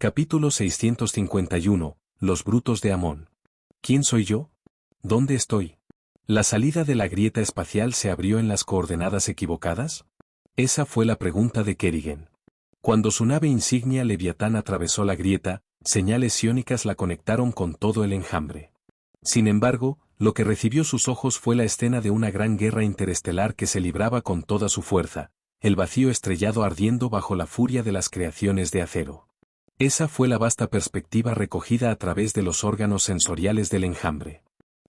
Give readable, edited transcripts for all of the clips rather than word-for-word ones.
Capítulo 651. Los brutos de Amón. ¿Quién soy yo? ¿Dónde estoy? ¿La salida de la grieta espacial se abrió en las coordenadas equivocadas? Esa fue la pregunta de Kerrigan. Cuando su nave insignia Leviatán atravesó la grieta, señales sionicas la conectaron con todo el enjambre. Sin embargo, lo que recibió sus ojos fue la escena de una gran guerra interestelar que se libraba con toda su fuerza, el vacío estrellado ardiendo bajo la furia de las creaciones de acero. Esa fue la vasta perspectiva recogida a través de los órganos sensoriales del enjambre.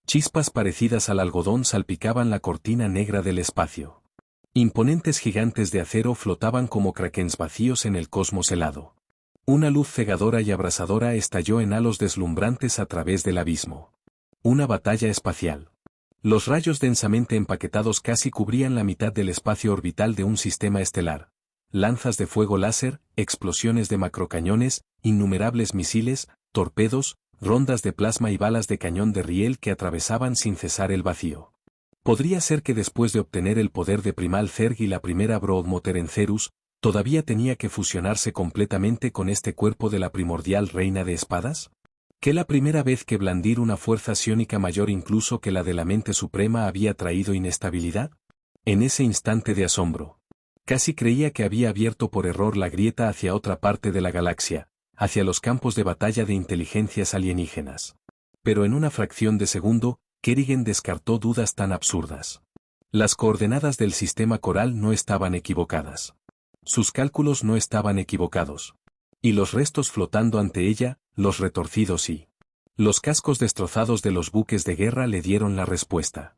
Chispas parecidas al algodón salpicaban la cortina negra del espacio. Imponentes gigantes de acero flotaban como krakens vacíos en el cosmos helado. Una luz cegadora y abrasadora estalló en halos deslumbrantes a través del abismo. Una batalla espacial. Los rayos densamente empaquetados casi cubrían la mitad del espacio orbital de un sistema estelar. Lanzas de fuego láser, explosiones de macrocañones, innumerables misiles, torpedos, rondas de plasma y balas de cañón de riel que atravesaban sin cesar el vacío. Podría ser que después de obtener el poder de Primal Zerg y la primera Broodmother en Cerus, todavía tenía que fusionarse completamente con este cuerpo de la primordial reina de espadas. ¿Que la primera vez que blandir una fuerza psiónica mayor incluso que la de la mente suprema había traído inestabilidad? En ese instante de asombro, casi creía que había abierto por error la grieta hacia otra parte de la galaxia, hacia los campos de batalla de inteligencias alienígenas. Pero en una fracción de segundo, Kerrigan descartó dudas tan absurdas. Las coordenadas del sistema coral no estaban equivocadas. Sus cálculos no estaban equivocados. Y los restos flotando ante ella, los retorcidos y los cascos destrozados de los buques de guerra le dieron la respuesta.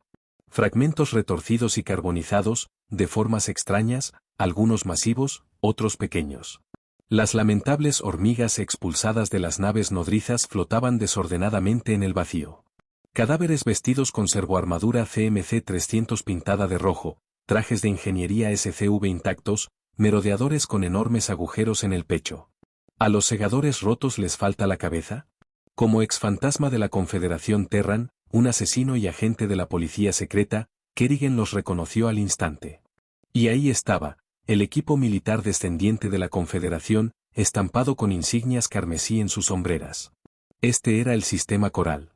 Fragmentos retorcidos y carbonizados, de formas extrañas, algunos masivos, otros pequeños. Las lamentables hormigas expulsadas de las naves nodrizas flotaban desordenadamente en el vacío. Cadáveres vestidos con servoarmadura CMC-300 pintada de rojo, trajes de ingeniería SCV intactos, merodeadores con enormes agujeros en el pecho. ¿A los segadores rotos les falta la cabeza? Como exfantasma de la Confederación Terran, un asesino y agente de la policía secreta, Kerrigan los reconoció al instante. Y ahí estaba, el equipo militar descendiente de la Confederación, estampado con insignias carmesí en sus sombreras. Este era el sistema coral.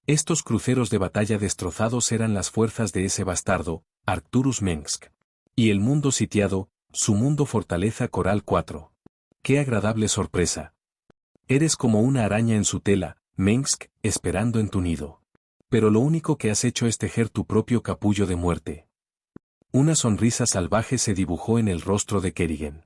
Estos cruceros de batalla destrozados eran las fuerzas de ese bastardo, Arcturus Mengsk. Y el mundo sitiado, su mundo fortaleza coral 4. ¡Qué agradable sorpresa! Eres como una araña en su tela, Mengsk, esperando en tu nido. Pero lo único que has hecho es tejer tu propio capullo de muerte. Una sonrisa salvaje se dibujó en el rostro de Kerrigan.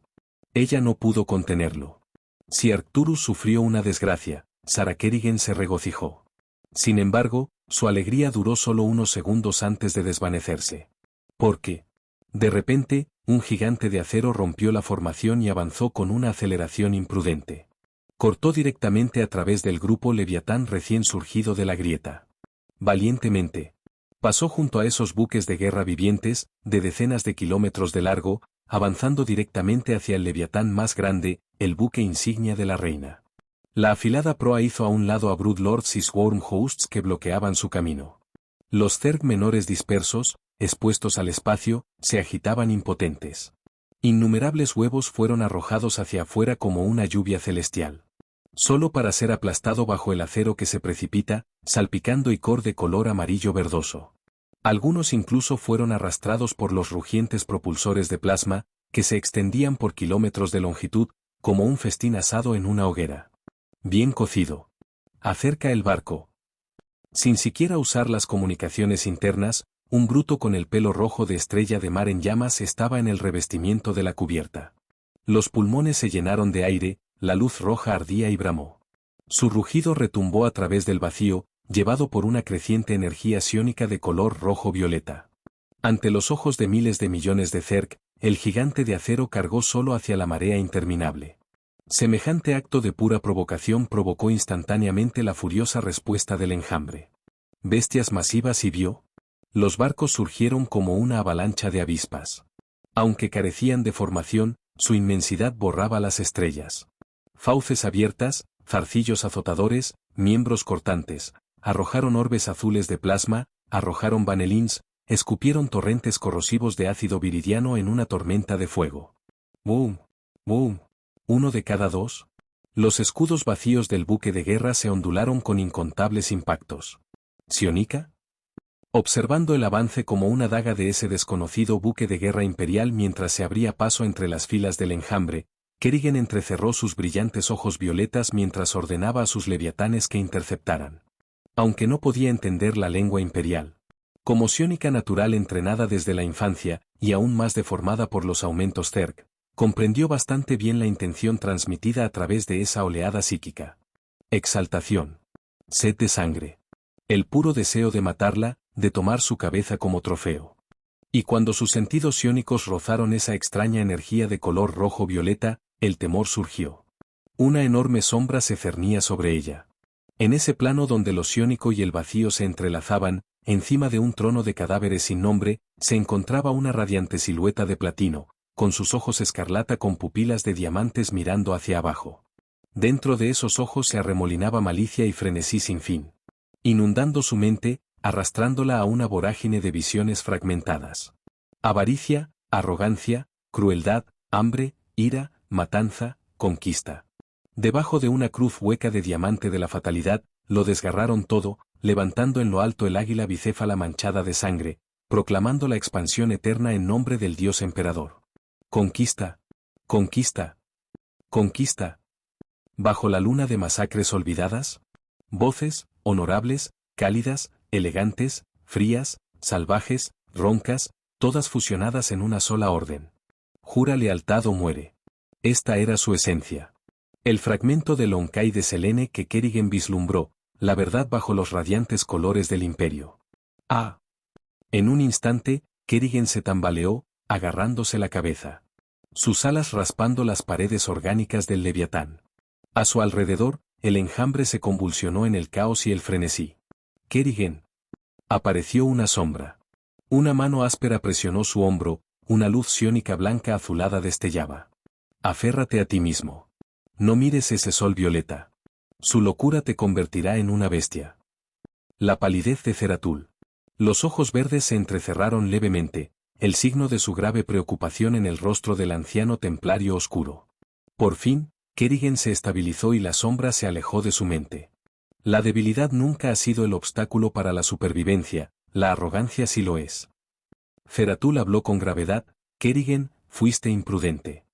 Ella no pudo contenerlo. Si Arcturus sufrió una desgracia, Sarah Kerrigan se regocijó. Sin embargo, su alegría duró solo unos segundos antes de desvanecerse. Porque, de repente, un gigante de acero rompió la formación y avanzó con una aceleración imprudente. Cortó directamente a través del grupo Leviatán recién surgido de la grieta. Valientemente. Pasó junto a esos buques de guerra vivientes, de decenas de kilómetros de largo, avanzando directamente hacia el Leviatán más grande, el buque insignia de la reina. La afilada proa hizo a un lado a Broodlords y Swarm Hosts que bloqueaban su camino. Los Zerg menores dispersos, expuestos al espacio, se agitaban impotentes. Innumerables huevos fueron arrojados hacia afuera como una lluvia celestial. Solo para ser aplastado bajo el acero que se precipita, salpicando icor de color amarillo verdoso. Algunos incluso fueron arrastrados por los rugientes propulsores de plasma, que se extendían por kilómetros de longitud, como un festín asado en una hoguera. Bien cocido. Acerca el barco. Sin siquiera usar las comunicaciones internas, un bruto con el pelo rojo de estrella de mar en llamas estaba en el revestimiento de la cubierta. Los pulmones se llenaron de aire, la luz roja ardía y bramó. Su rugido retumbó a través del vacío, llevado por una creciente energía psiónica de color rojo-violeta. Ante los ojos de miles de millones de Zerg, el gigante de acero cargó solo hacia la marea interminable. Semejante acto de pura provocación provocó instantáneamente la furiosa respuesta del enjambre. Bestias masivas y vio. Los barcos surgieron como una avalancha de avispas. Aunque carecían de formación, su inmensidad borraba las estrellas. Fauces abiertas, zarcillos azotadores, miembros cortantes, arrojaron orbes azules de plasma, arrojaron vanelins, escupieron torrentes corrosivos de ácido viridiano en una tormenta de fuego. ¡Boom! ¡Boom! ¿Uno de cada dos? Los escudos vacíos del buque de guerra se ondularon con incontables impactos. ¿Sionica? Observando el avance como una daga de ese desconocido buque de guerra imperial mientras se abría paso entre las filas del enjambre, Kerrigan entrecerró sus brillantes ojos violetas mientras ordenaba a sus leviatanes que interceptaran. Aunque no podía entender la lengua imperial. Como sionica natural entrenada desde la infancia, y aún más deformada por los aumentos Zerg, comprendió bastante bien la intención transmitida a través de esa oleada psíquica. Exaltación. Sed de sangre. El puro deseo de matarla, de tomar su cabeza como trofeo. Y cuando sus sentidos sionicos rozaron esa extraña energía de color rojo-violeta, el temor surgió. Una enorme sombra se cernía sobre ella. En ese plano donde lo sioniko y el vacío se entrelazaban, encima de un trono de cadáveres sin nombre, se encontraba una radiante silueta de platino, con sus ojos escarlata con pupilas de diamantes mirando hacia abajo. Dentro de esos ojos se arremolinaba malicia y frenesí sin fin. Inundando su mente, arrastrándola a una vorágine de visiones fragmentadas. Avaricia, arrogancia, crueldad, hambre, ira, matanza, conquista. Debajo de una cruz hueca de diamante de la fatalidad, lo desgarraron todo, levantando en lo alto el águila bicéfala manchada de sangre, proclamando la expansión eterna en nombre del Dios emperador. Conquista. Conquista. Conquista. Bajo la luna de masacres olvidadas. Voces, honorables, cálidas, elegantes, frías, salvajes, roncas, todas fusionadas en una sola orden. Jura lealtad o muere. Esta era su esencia. El fragmento del Onkai de Selene que Kerrigan vislumbró, la verdad bajo los radiantes colores del imperio. Ah. En un instante, Kerrigan se tambaleó, agarrándose la cabeza. Sus alas raspando las paredes orgánicas del Leviatán. A su alrededor, el enjambre se convulsionó en el caos y el frenesí. Kerrigan. Apareció una sombra. Una mano áspera presionó su hombro, una luz sionica blanca azulada destellaba. Aférrate a ti mismo. No mires ese sol violeta. Su locura te convertirá en una bestia. La palidez de Zeratul. Los ojos verdes se entrecerraron levemente, el signo de su grave preocupación en el rostro del anciano templario oscuro. Por fin, Kerrigan se estabilizó y la sombra se alejó de su mente. La debilidad nunca ha sido el obstáculo para la supervivencia, la arrogancia sí lo es. Zeratul habló con gravedad. Kerrigan, fuiste imprudente.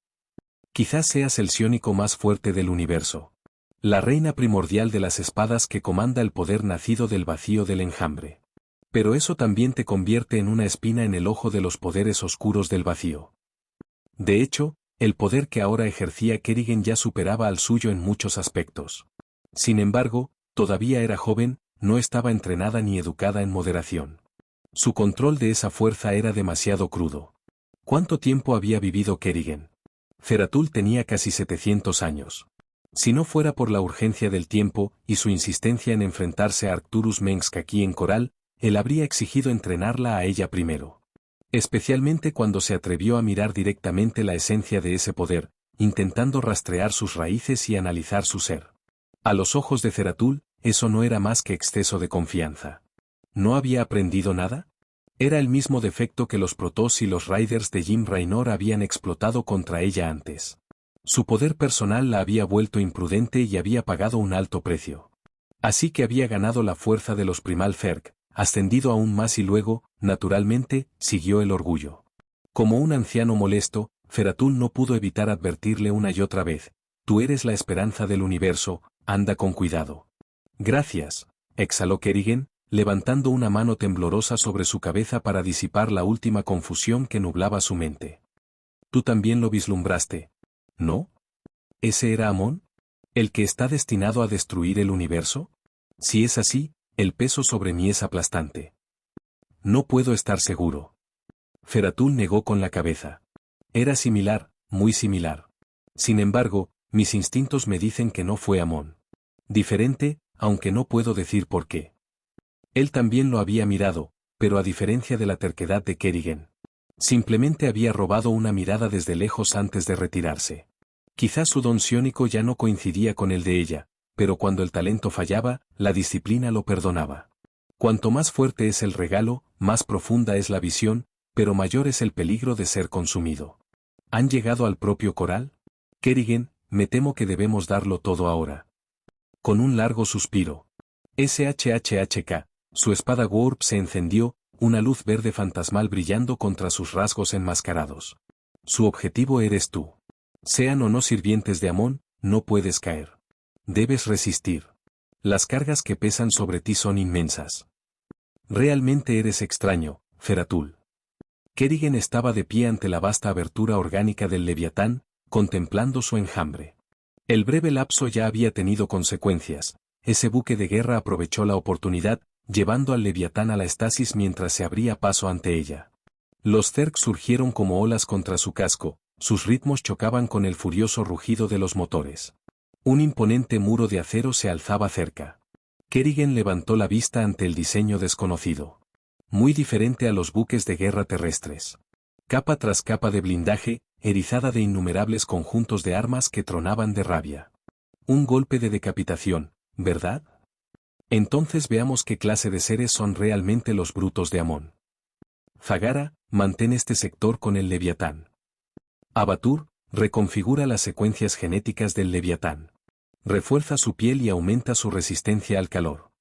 Quizás seas el sionica más fuerte del universo. La reina primordial de las espadas que comanda el poder nacido del vacío del enjambre. Pero eso también te convierte en una espina en el ojo de los poderes oscuros del vacío. De hecho, el poder que ahora ejercía Kerrigan ya superaba al suyo en muchos aspectos. Sin embargo, todavía era joven, no estaba entrenada ni educada en moderación. Su control de esa fuerza era demasiado crudo. ¿Cuánto tiempo había vivido Kerrigan? Zeratul tenía casi 700 años. Si no fuera por la urgencia del tiempo y su insistencia en enfrentarse a Arcturus Mengs aquí en Coral, él habría exigido entrenarla a ella primero. Especialmente cuando se atrevió a mirar directamente la esencia de ese poder, intentando rastrear sus raíces y analizar su ser. A los ojos de Zeratul, eso no era más que exceso de confianza. ¿No había aprendido nada? Era el mismo defecto que los Protoss y los Raiders de Jim Raynor habían explotado contra ella antes. Su poder personal la había vuelto imprudente y había pagado un alto precio. Así que había ganado la fuerza de los Primal Zerg, ascendido aún más y luego, naturalmente, siguió el orgullo. Como un anciano molesto, Zeratul no pudo evitar advertirle una y otra vez: tú eres la esperanza del universo, anda con cuidado. Gracias, exhaló Kerrigan, levantando una mano temblorosa sobre su cabeza para disipar la última confusión que nublaba su mente. Tú también lo vislumbraste, ¿no? ¿Ese era Amon? ¿El que está destinado a destruir el universo? Si es así, el peso sobre mí es aplastante. No puedo estar seguro. Zeratul negó con la cabeza. Era similar, muy similar. Sin embargo, mis instintos me dicen que no fue Amon. Diferente, aunque no puedo decir por qué. Él también lo había mirado, pero a diferencia de la terquedad de Kerrigan. Simplemente había robado una mirada desde lejos antes de retirarse. Quizás su don sionica ya no coincidía con el de ella, pero cuando el talento fallaba, la disciplina lo perdonaba. Cuanto más fuerte es el regalo, más profunda es la visión, pero mayor es el peligro de ser consumido. ¿Han llegado al propio Coral? Kerrigan, me temo que debemos darlo todo ahora. Con un largo suspiro. SHHHK, su espada Warp se encendió, una luz verde fantasmal brillando contra sus rasgos enmascarados. Su objetivo eres tú. Sean o no sirvientes de Amon, no puedes caer. Debes resistir. Las cargas que pesan sobre ti son inmensas. Realmente eres extraño, Feratul. Kerrigan estaba de pie ante la vasta abertura orgánica del Leviatán, contemplando su enjambre. El breve lapso ya había tenido consecuencias. Ese buque de guerra aprovechó la oportunidad, llevando al Leviatán a la estasis mientras se abría paso ante ella. Los Zerg surgieron como olas contra su casco, sus ritmos chocaban con el furioso rugido de los motores. Un imponente muro de acero se alzaba cerca. Kerrigan levantó la vista ante el diseño desconocido. Muy diferente a los buques de guerra terrestres. Capa tras capa de blindaje, erizada de innumerables conjuntos de armas que tronaban de rabia. Un golpe de decapitación, ¿verdad? Entonces veamos qué clase de seres son realmente los brutos de Amon. Zagara, mantén este sector con el Leviatán. Abatur, reconfigura las secuencias genéticas del Leviatán. Refuerza su piel y aumenta su resistencia al calor.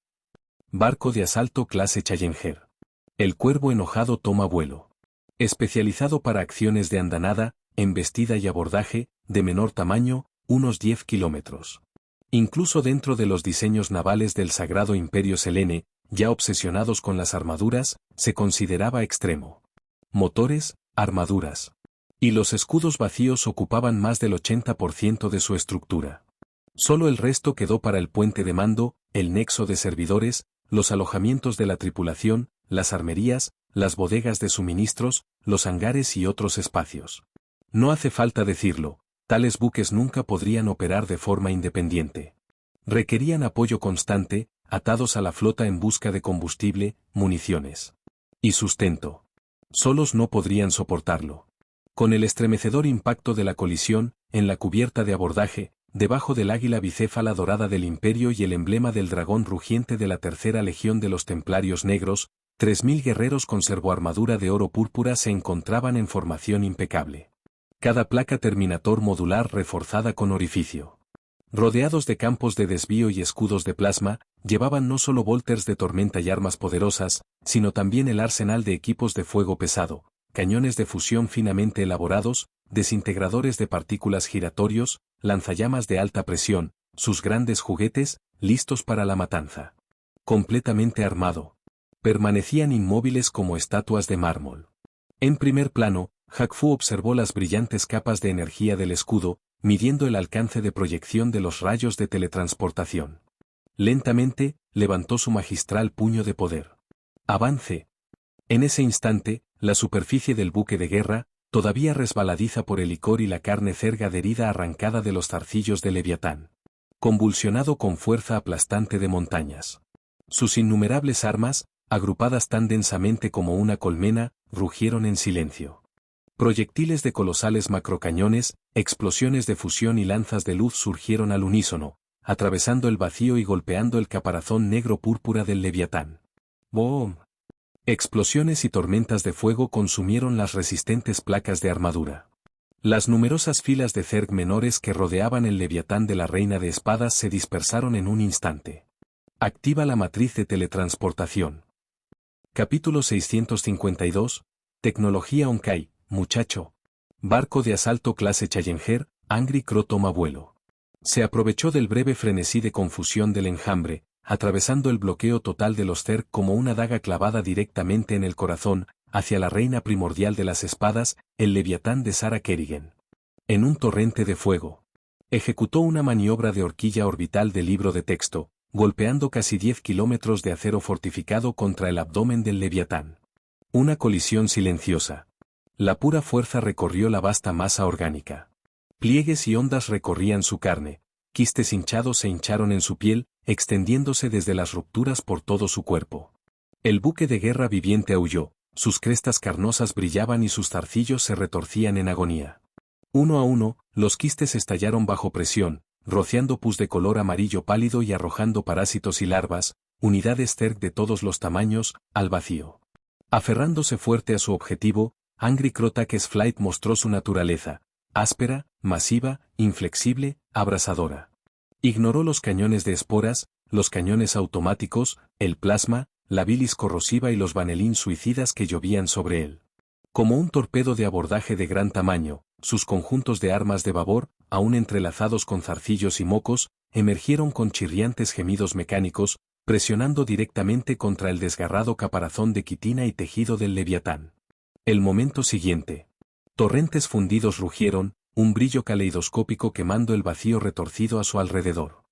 Barco de asalto clase Challenger. El cuervo enojado toma vuelo. Especializado para acciones de andanada, embestida y abordaje, de menor tamaño, unos 10 kilómetros. Incluso dentro de los diseños navales del Sagrado Imperio Selene, ya obsesionados con las armaduras, se consideraba extremo. Motores, armaduras. Y los escudos vacíos ocupaban más del 80% de su estructura. Solo el resto quedó para el puente de mando, el nexo de servidores, los alojamientos de la tripulación, las armerías, las bodegas de suministros, los hangares y otros espacios. No hace falta decirlo, tales buques nunca podrían operar de forma independiente. Requerían apoyo constante, atados a la flota en busca de combustible, municiones y sustento. Solos no podrían soportarlo. Con el estremecedor impacto de la colisión, en la cubierta de abordaje, debajo del águila bicéfala dorada del Imperio y el emblema del dragón rugiente de la Tercera Legión de los Templarios Negros, 3000 guerreros con servoarmadura de oro púrpura se encontraban en formación impecable. Cada placa terminator modular reforzada con orificio. Rodeados de campos de desvío y escudos de plasma, llevaban no solo bolters de tormenta y armas poderosas, sino también el arsenal de equipos de fuego pesado, cañones de fusión finamente elaborados, desintegradores de partículas giratorios, lanzallamas de alta presión, sus grandes juguetes, listos para la matanza. Completamente armado. Permanecían inmóviles como estatuas de mármol. En primer plano, Hakfu observó las brillantes capas de energía del escudo, midiendo el alcance de proyección de los rayos de teletransportación. Lentamente, levantó su magistral puño de poder. ¡Avance! En ese instante, la superficie del buque de guerra, todavía resbaladiza por el licor y la carne cerga de herida arrancada de los zarcillos de Leviatán. Convulsionado con fuerza aplastante de montañas. Sus innumerables armas, agrupadas tan densamente como una colmena, rugieron en silencio. Proyectiles de colosales macrocañones, explosiones de fusión y lanzas de luz surgieron al unísono, atravesando el vacío y golpeando el caparazón negro púrpura del Leviatán. ¡Boom! Explosiones y tormentas de fuego consumieron las resistentes placas de armadura. Las numerosas filas de Zerg menores que rodeaban el Leviatán de la Reina de Espadas se dispersaron en un instante. Activa la matriz de teletransportación. Capítulo 652. Tecnología Onkai, muchacho. Barco de asalto clase Challenger, Angry Crow toma vuelo. Se aprovechó del breve frenesí de confusión del enjambre, atravesando el bloqueo total de los Zerg como una daga clavada directamente en el corazón, hacia la reina primordial de las espadas, el Leviatán de Sara Kerrigan. En un torrente de fuego. Ejecutó una maniobra de horquilla orbital de libro de texto, golpeando casi 10 kilómetros de acero fortificado contra el abdomen del Leviatán. Una colisión silenciosa. La pura fuerza recorrió la vasta masa orgánica. Pliegues y ondas recorrían su carne, quistes hinchados se hincharon en su piel, extendiéndose desde las rupturas por todo su cuerpo. El buque de guerra viviente aulló, sus crestas carnosas brillaban y sus zarcillos se retorcían en agonía. Uno a uno, los quistes estallaron bajo presión, rociando pus de color amarillo pálido y arrojando parásitos y larvas, unidades Zerg de todos los tamaños, al vacío. Aferrándose fuerte a su objetivo, Angry Crow Takes Flight mostró su naturaleza, áspera, masiva, inflexible, abrasadora. Ignoró los cañones de esporas, los cañones automáticos, el plasma, la bilis corrosiva y los banelín suicidas que llovían sobre él. Como un torpedo de abordaje de gran tamaño, sus conjuntos de armas de babor, aún entrelazados con zarcillos y mocos, emergieron con chirriantes gemidos mecánicos, presionando directamente contra el desgarrado caparazón de quitina y tejido del Leviatán. El momento siguiente. Torrentes fundidos rugieron, un brillo caleidoscópico quemando el vacío retorcido a su alrededor.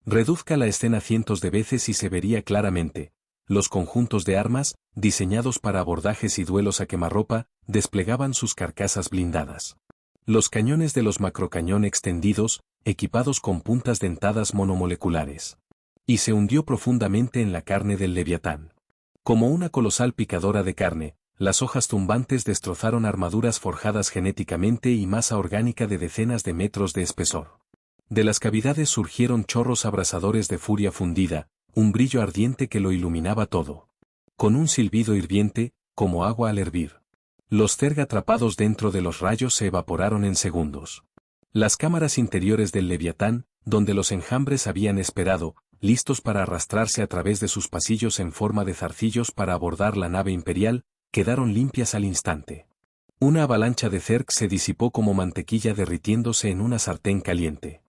Reduzca la escena cientos de veces y se vería claramente. Los conjuntos de armas, diseñados para abordajes y duelos a quemarropa, desplegaban sus carcasas blindadas. Los cañones de los macrocañón extendidos, equipados con puntas dentadas monomoleculares. Y se hundió profundamente en la carne del Leviatán. Como una colosal picadora de carne, las hojas tumbantes destrozaron armaduras forjadas genéticamente y masa orgánica de decenas de metros de espesor. De las cavidades surgieron chorros abrasadores de furia fundida, un brillo ardiente que lo iluminaba todo. Con un silbido hirviente, como agua al hervir. Los Zerg atrapados dentro de los rayos se evaporaron en segundos. Las cámaras interiores del Leviatán, donde los enjambres habían esperado, listos para arrastrarse a través de sus pasillos en forma de zarcillos para abordar la nave imperial, quedaron limpias al instante. Una avalancha de Zerg se disipó como mantequilla derritiéndose en una sartén caliente.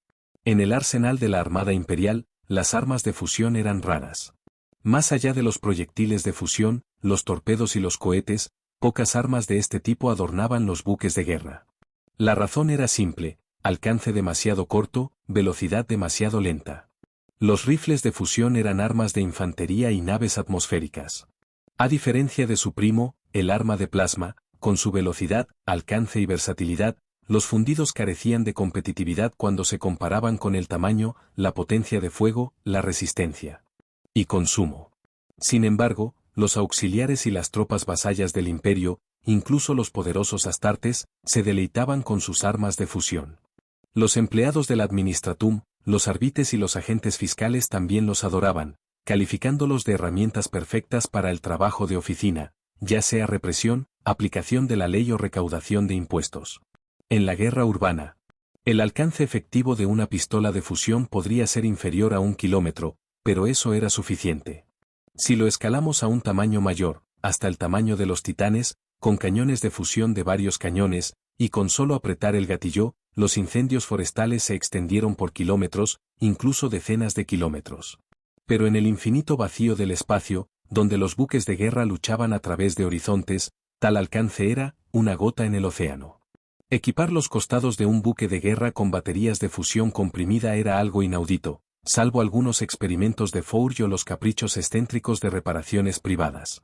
En el arsenal de la Armada Imperial, las armas de fusión eran raras. Más allá de los proyectiles de fusión, los torpedos y los cohetes, pocas armas de este tipo adornaban los buques de guerra. La razón era simple: alcance demasiado corto, velocidad demasiado lenta. Los rifles de fusión eran armas de infantería y naves atmosféricas. A diferencia de su primo, el arma de plasma, con su velocidad, alcance y versatilidad, los fundidos carecían de competitividad cuando se comparaban con el tamaño, la potencia de fuego, la resistencia y consumo. Sin embargo, los auxiliares y las tropas vasallas del imperio, incluso los poderosos astartes, se deleitaban con sus armas de fusión. Los empleados del administratum, los arbites y los agentes fiscales también los adoraban, calificándolos de herramientas perfectas para el trabajo de oficina, ya sea represión, aplicación de la ley o recaudación de impuestos. En la guerra urbana, el alcance efectivo de una pistola de fusión podría ser inferior a 1 kilómetro, pero eso era suficiente. Si lo escalamos a un tamaño mayor, hasta el tamaño de los titanes, con cañones de fusión de varios cañones, y con solo apretar el gatillo, los incendios forestales se extendieron por kilómetros, incluso decenas de kilómetros. Pero en el infinito vacío del espacio, donde los buques de guerra luchaban a través de horizontes, tal alcance era una gota en el océano. Equipar los costados de un buque de guerra con baterías de fusión comprimida era algo inaudito, salvo algunos experimentos de Fourge o los caprichos excéntricos de reparaciones privadas.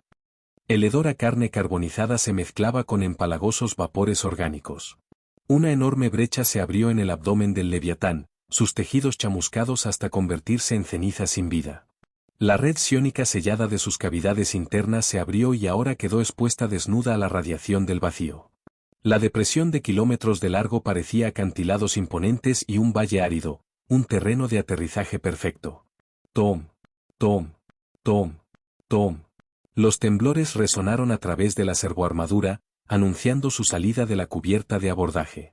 El hedor a carne carbonizada se mezclaba con empalagosos vapores orgánicos. Una enorme brecha se abrió en el abdomen del Leviatán, sus tejidos chamuscados hasta convertirse en ceniza sin vida. La red psiónica sellada de sus cavidades internas se abrió y ahora quedó expuesta desnuda a la radiación del vacío. La depresión de kilómetros de largo parecía acantilados imponentes y un valle árido, un terreno de aterrizaje perfecto. Tom, tom, tom, tom. Los temblores resonaron a través de la servoarmadura, anunciando su salida de la cubierta de abordaje.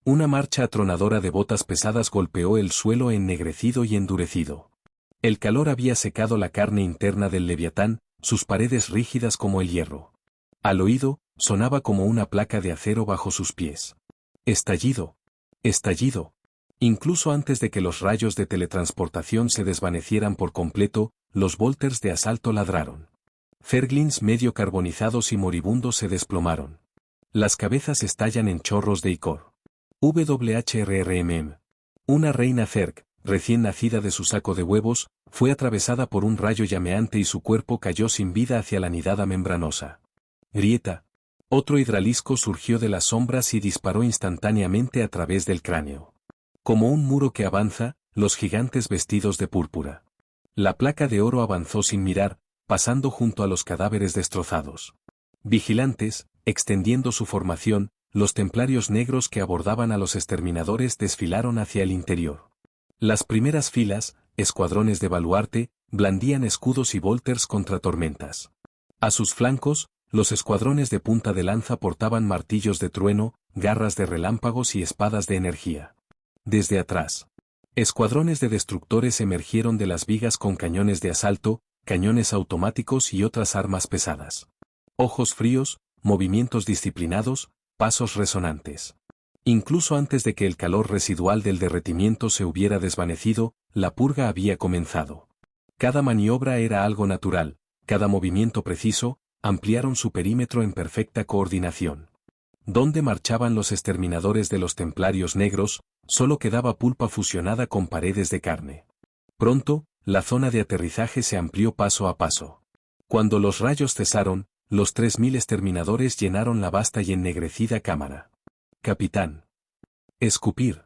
Una marcha atronadora de botas pesadas golpeó el suelo ennegrecido y endurecido. El calor había secado la carne interna del Leviatán, sus paredes rígidas como el hierro. Al oído, sonaba como una placa de acero bajo sus pies. Estallido. Estallido. Incluso antes de que los rayos de teletransportación se desvanecieran por completo, los volters de asalto ladraron. Zerglings medio carbonizados y moribundos se desplomaron. Las cabezas estallan en chorros de icor. WHRRMM. Una reina Zerg, recién nacida de su saco de huevos, fue atravesada por un rayo llameante y su cuerpo cayó sin vida hacia la nidada membranosa. Grieta. Otro hidralisco surgió de las sombras y disparó instantáneamente a través del cráneo. Como un muro que avanza, los gigantes vestidos de púrpura. La placa de oro avanzó sin mirar, pasando junto a los cadáveres destrozados. Vigilantes, extendiendo su formación, los templarios negros que abordaban a los exterminadores desfilaron hacia el interior. Las primeras filas, escuadrones de baluarte, blandían escudos y volters contra tormentas. A sus flancos, los escuadrones de punta de lanza portaban martillos de trueno, garras de relámpagos y espadas de energía. Desde atrás, escuadrones de destructores emergieron de las vigas con cañones de asalto, cañones automáticos y otras armas pesadas. Ojos fríos, movimientos disciplinados, pasos resonantes. Incluso antes de que el calor residual del derretimiento se hubiera desvanecido, la purga había comenzado. Cada maniobra era algo natural, cada movimiento preciso, ampliaron su perímetro en perfecta coordinación. Donde marchaban los exterminadores de los templarios negros, solo quedaba pulpa fusionada con paredes de carne. Pronto, la zona de aterrizaje se amplió paso a paso. Cuando los rayos cesaron, los 3000 exterminadores llenaron la vasta y ennegrecida cámara. Capitán. Escupir.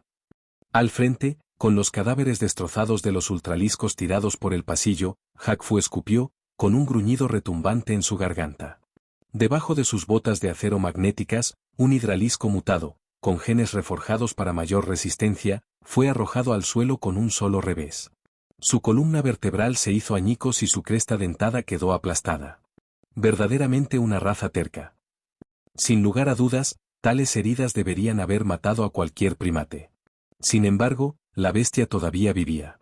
Al frente, con los cadáveres destrozados de los ultraliscos tirados por el pasillo, Hakfu escupió, con un gruñido retumbante en su garganta. Debajo de sus botas de acero magnéticas, un hidralisco mutado, con genes reforjados para mayor resistencia, fue arrojado al suelo con un solo revés. Su columna vertebral se hizo añicos y su cresta dentada quedó aplastada. Verdaderamente una raza terca. Sin lugar a dudas, tales heridas deberían haber matado a cualquier primate. Sin embargo, la bestia todavía vivía.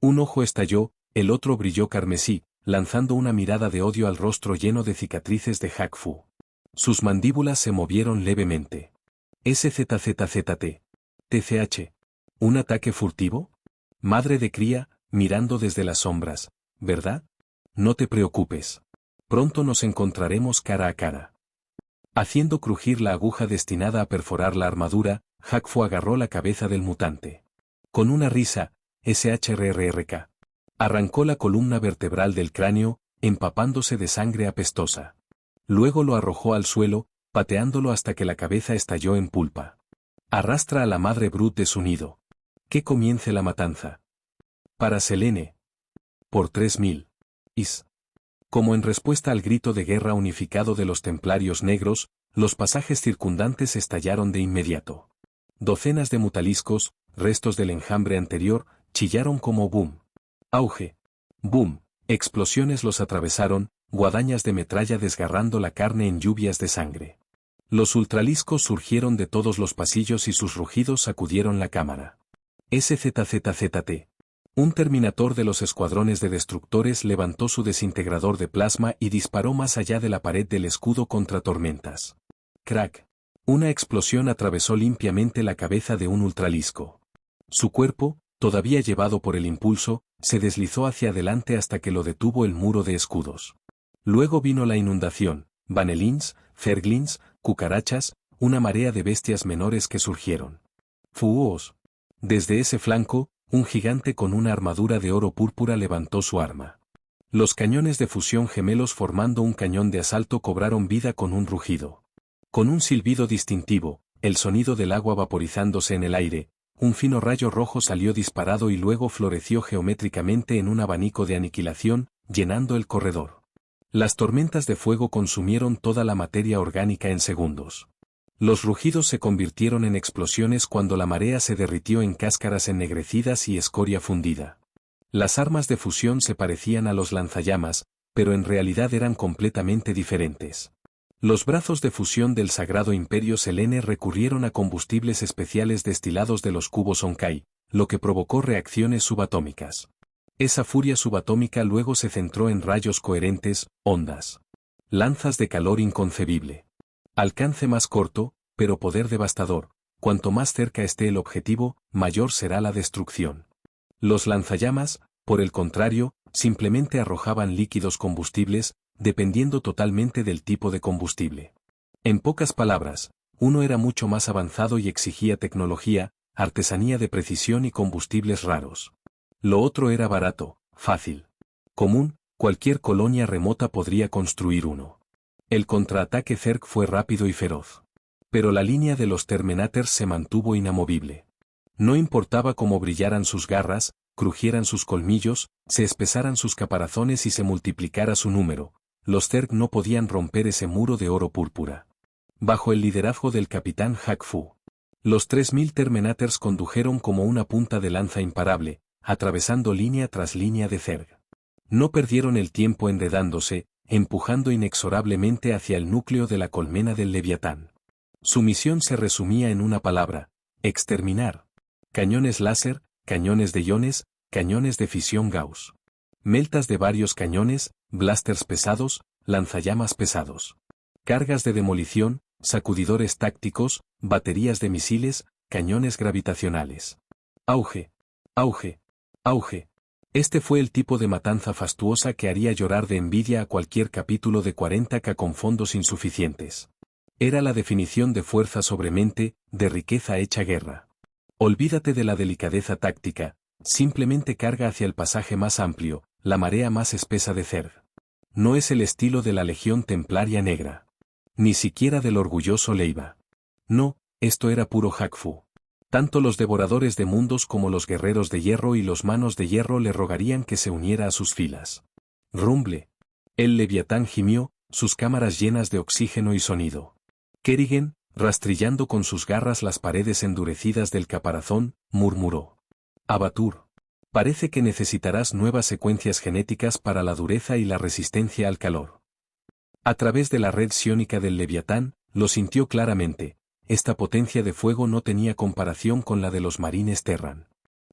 Un ojo estalló, el otro brilló carmesí, lanzando una mirada de odio al rostro lleno de cicatrices de Hakfu. Sus mandíbulas se movieron levemente. SZZZT. TCH. ¿Un ataque furtivo? Madre de cría, mirando desde las sombras, ¿verdad? No te preocupes. Pronto nos encontraremos cara a cara. Haciendo crujir la aguja destinada a perforar la armadura, Hakfu agarró la cabeza del mutante. Con una risa, SHRRK. Arrancó la columna vertebral del cráneo, empapándose de sangre apestosa. Luego lo arrojó al suelo, pateándolo hasta que la cabeza estalló en pulpa. Arrastra a la madre Brut de su nido. Que comience la matanza. Para Selene. Por 3000. Is. Como en respuesta al grito de guerra unificado de los templarios negros, los pasajes circundantes estallaron de inmediato. Docenas de mutaliscos, restos del enjambre anterior, chillaron como boom. Auge. Boom. Explosiones los atravesaron, guadañas de metralla desgarrando la carne en lluvias de sangre. Los ultraliscos surgieron de todos los pasillos y sus rugidos sacudieron la cámara. SZZZT. Un terminator de los escuadrones de destructores levantó su desintegrador de plasma y disparó más allá de la pared del escudo contra tormentas. Crack. Una explosión atravesó limpiamente la cabeza de un ultralisco. Su cuerpo, todavía llevado por el impulso, se deslizó hacia adelante hasta que lo detuvo el muro de escudos. Luego vino la inundación, vanelins, ferglins, cucarachas, una marea de bestias menores que surgieron. ¡Fuos! Desde ese flanco, un gigante con una armadura de oro púrpura levantó su arma. Los cañones de fusión gemelos formando un cañón de asalto cobraron vida con un rugido. Con un silbido distintivo, el sonido del agua vaporizándose en el aire, un fino rayo rojo salió disparado y luego floreció geométricamente en un abanico de aniquilación, llenando el corredor. Las tormentas de fuego consumieron toda la materia orgánica en segundos. Los rugidos se convirtieron en explosiones cuando la marea se derritió en cáscaras ennegrecidas y escoria fundida. Las armas de fusión se parecían a los lanzallamas, pero en realidad eran completamente diferentes. Los brazos de fusión del Sagrado Imperio Selene recurrieron a combustibles especiales destilados de los cubos Onkai, lo que provocó reacciones subatómicas. Esa furia subatómica luego se centró en rayos coherentes, ondas. Lanzas de calor inconcebible. Alcance más corto, pero poder devastador. Cuanto más cerca esté el objetivo, mayor será la destrucción. Los lanzallamas, por el contrario, simplemente arrojaban líquidos combustibles, dependiendo totalmente del tipo de combustible. En pocas palabras, uno era mucho más avanzado y exigía tecnología, artesanía de precisión y combustibles raros. Lo otro era barato, fácil. Común, cualquier colonia remota podría construir uno. El contraataque Zerg fue rápido y feroz. Pero la línea de los Terminators se mantuvo inamovible. No importaba cómo brillaran sus garras, crujieran sus colmillos, se espesaran sus caparazones y se multiplicara su número, los Zerg no podían romper ese muro de oro púrpura. Bajo el liderazgo del capitán Hakfu, los 3000 Terminators condujeron como una punta de lanza imparable, atravesando línea tras línea de Zerg. No perdieron el tiempo enredándose, empujando inexorablemente hacia el núcleo de la colmena del Leviatán. Su misión se resumía en una palabra: exterminar. Cañones láser, cañones de iones, cañones de fisión Gauss. Meltas de varios cañones, blasters pesados, lanzallamas pesados. Cargas de demolición, sacudidores tácticos, baterías de misiles, cañones gravitacionales. Auge. Auge. Auge. Este fue el tipo de matanza fastuosa que haría llorar de envidia a cualquier capítulo de 40K con fondos insuficientes. Era la definición de fuerza sobre mente, de riqueza hecha guerra. Olvídate de la delicadeza táctica, simplemente carga hacia el pasaje más amplio, la marea más espesa de Cer. No es el estilo de la Legión Templaria Negra. Ni siquiera del orgulloso Leiva. No, esto era puro Hakfu. Tanto los devoradores de mundos como los guerreros de hierro y los manos de hierro le rogarían que se uniera a sus filas. Rumble. El Leviatán gimió, sus cámaras llenas de oxígeno y sonido. Kerrigan, rastrillando con sus garras las paredes endurecidas del caparazón, murmuró: Abatur. Parece que necesitarás nuevas secuencias genéticas para la dureza y la resistencia al calor. A través de la red psiónica del Leviatán, lo sintió claramente. Esta potencia de fuego no tenía comparación con la de los marines Terran.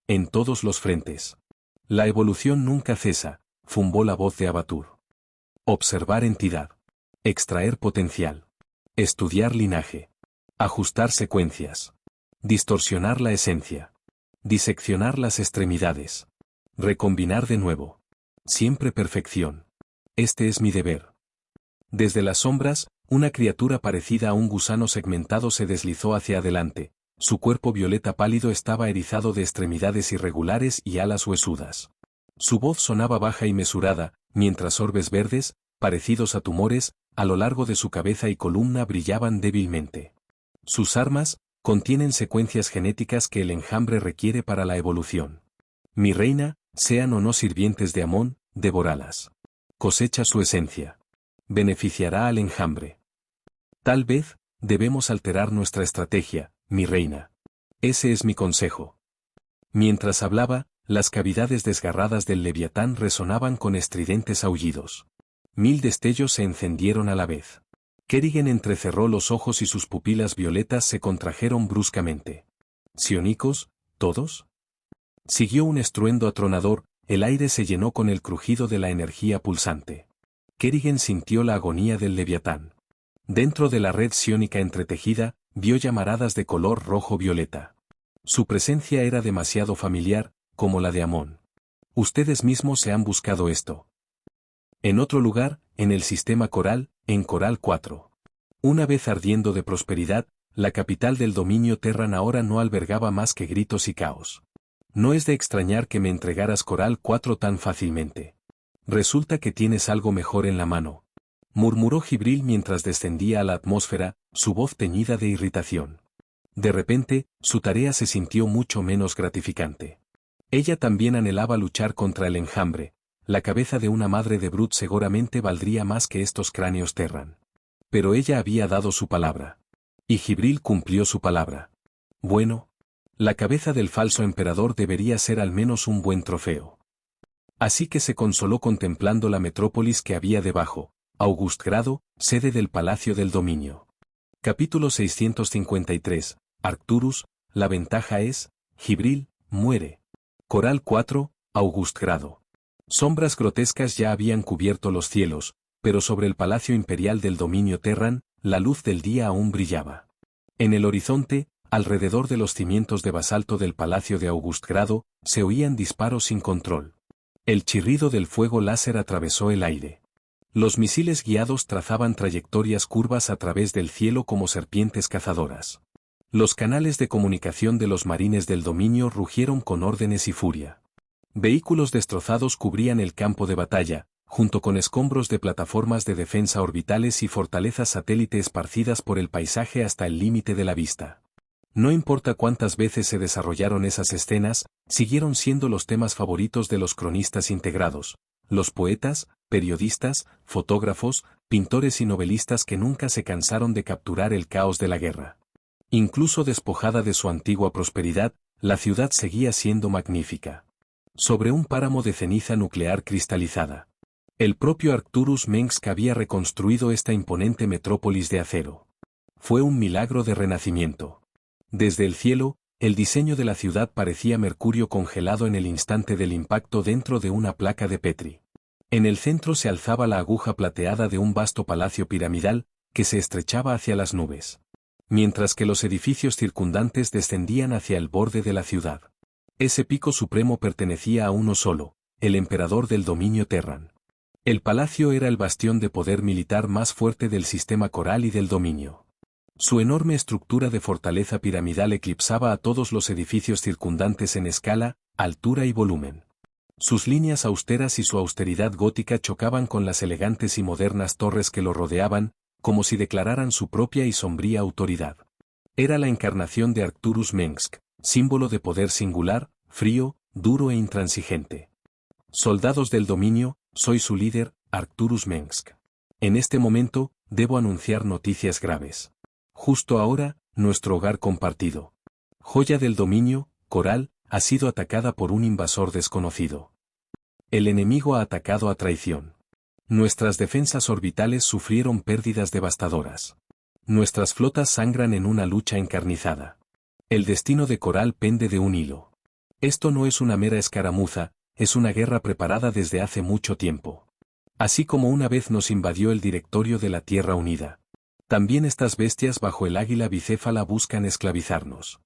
En todos los frentes. La evolución nunca cesa, zumbó la voz de Abatur. Observar entidad. Extraer potencial. Estudiar linaje. Ajustar secuencias. Distorsionar la esencia. Diseccionar las extremidades. Recombinar de nuevo. Siempre perfección. Este es mi deber. Desde las sombras, una criatura parecida a un gusano segmentado se deslizó hacia adelante. Su cuerpo violeta pálido estaba erizado de extremidades irregulares y alas huesudas. Su voz sonaba baja y mesurada, mientras orbes verdes, parecidos a tumores, a lo largo de su cabeza y columna brillaban débilmente. Sus armas contienen secuencias genéticas que el enjambre requiere para la evolución. Mi reina, sean o no sirvientes de Amón, devoralas. Cosecha su esencia. Beneficiará al enjambre. Tal vez, debemos alterar nuestra estrategia, mi reina. Ese es mi consejo. Mientras hablaba, las cavidades desgarradas del Leviatán resonaban con estridentes aullidos. 1000 destellos se encendieron a la vez. Kerrigan entrecerró los ojos y sus pupilas violetas se contrajeron bruscamente. ¿Sionicos, todos? Siguió un estruendo atronador, el aire se llenó con el crujido de la energía pulsante. Kerrigan sintió la agonía del Leviatán. Dentro de la red psiónica entretejida, vio llamaradas de color rojo-violeta. Su presencia era demasiado familiar, como la de Amón. Ustedes mismos se han buscado esto. En otro lugar, en el sistema Coral, en Coral 4. Una vez ardiendo de prosperidad, la capital del dominio Terran ahora no albergaba más que gritos y caos. No es de extrañar que me entregaras Coral 4 tan fácilmente. Resulta que tienes algo mejor en la mano, murmuró Jibril mientras descendía a la atmósfera, su voz teñida de irritación. De repente, su tarea se sintió mucho menos gratificante. Ella también anhelaba luchar contra el enjambre. La cabeza de una madre de Brut seguramente valdría más que estos cráneos Terran. Pero ella había dado su palabra. Y Jibril cumplió su palabra. Bueno, la cabeza del falso emperador debería ser al menos un buen trofeo. Así que se consoló contemplando la metrópolis que había debajo, Augustgrado, sede del Palacio del Dominio. Capítulo 653, Arcturus, la ventaja es, Jibril, muere. Coral 4, Augustgrado. Sombras grotescas ya habían cubierto los cielos, pero sobre el Palacio Imperial del Dominio Terran, la luz del día aún brillaba. En el horizonte, alrededor de los cimientos de basalto del Palacio de Augustgrado, se oían disparos sin control. El chirrido del fuego láser atravesó el aire. Los misiles guiados trazaban trayectorias curvas a través del cielo como serpientes cazadoras. Los canales de comunicación de los marines del dominio rugieron con órdenes y furia. Vehículos destrozados cubrían el campo de batalla, junto con escombros de plataformas de defensa orbitales y fortalezas satélite esparcidas por el paisaje hasta el límite de la vista. No importa cuántas veces se desarrollaron esas escenas, siguieron siendo los temas favoritos de los cronistas integrados, los poetas, periodistas, fotógrafos, pintores y novelistas que nunca se cansaron de capturar el caos de la guerra. Incluso despojada de su antigua prosperidad, la ciudad seguía siendo magnífica. Sobre un páramo de ceniza nuclear cristalizada. El propio Arcturus Mengsk había reconstruido esta imponente metrópolis de acero. Fue un milagro de renacimiento. Desde el cielo, el diseño de la ciudad parecía mercurio congelado en el instante del impacto dentro de una placa de Petri. En el centro se alzaba la aguja plateada de un vasto palacio piramidal, que se estrechaba hacia las nubes. Mientras que los edificios circundantes descendían hacia el borde de la ciudad. Ese pico supremo pertenecía a uno solo, el emperador del dominio Terran. El palacio era el bastión de poder militar más fuerte del sistema coral y del dominio. Su enorme estructura de fortaleza piramidal eclipsaba a todos los edificios circundantes en escala, altura y volumen. Sus líneas austeras y su austeridad gótica chocaban con las elegantes y modernas torres que lo rodeaban, como si declararan su propia y sombría autoridad. Era la encarnación de Arcturus Mengsk, símbolo de poder singular, frío, duro e intransigente. Soldados del dominio, soy su líder, Arcturus Mengsk. En este momento, debo anunciar noticias graves. Justo ahora, nuestro hogar compartido. Joya del dominio, Coral, ha sido atacada por un invasor desconocido. El enemigo ha atacado a traición. Nuestras defensas orbitales sufrieron pérdidas devastadoras. Nuestras flotas sangran en una lucha encarnizada. El destino de Coral pende de un hilo. Esto no es una mera escaramuza, es una guerra preparada desde hace mucho tiempo. Así como una vez nos invadió el directorio de la Tierra Unida. También estas bestias bajo el águila bicéfala buscan esclavizarnos.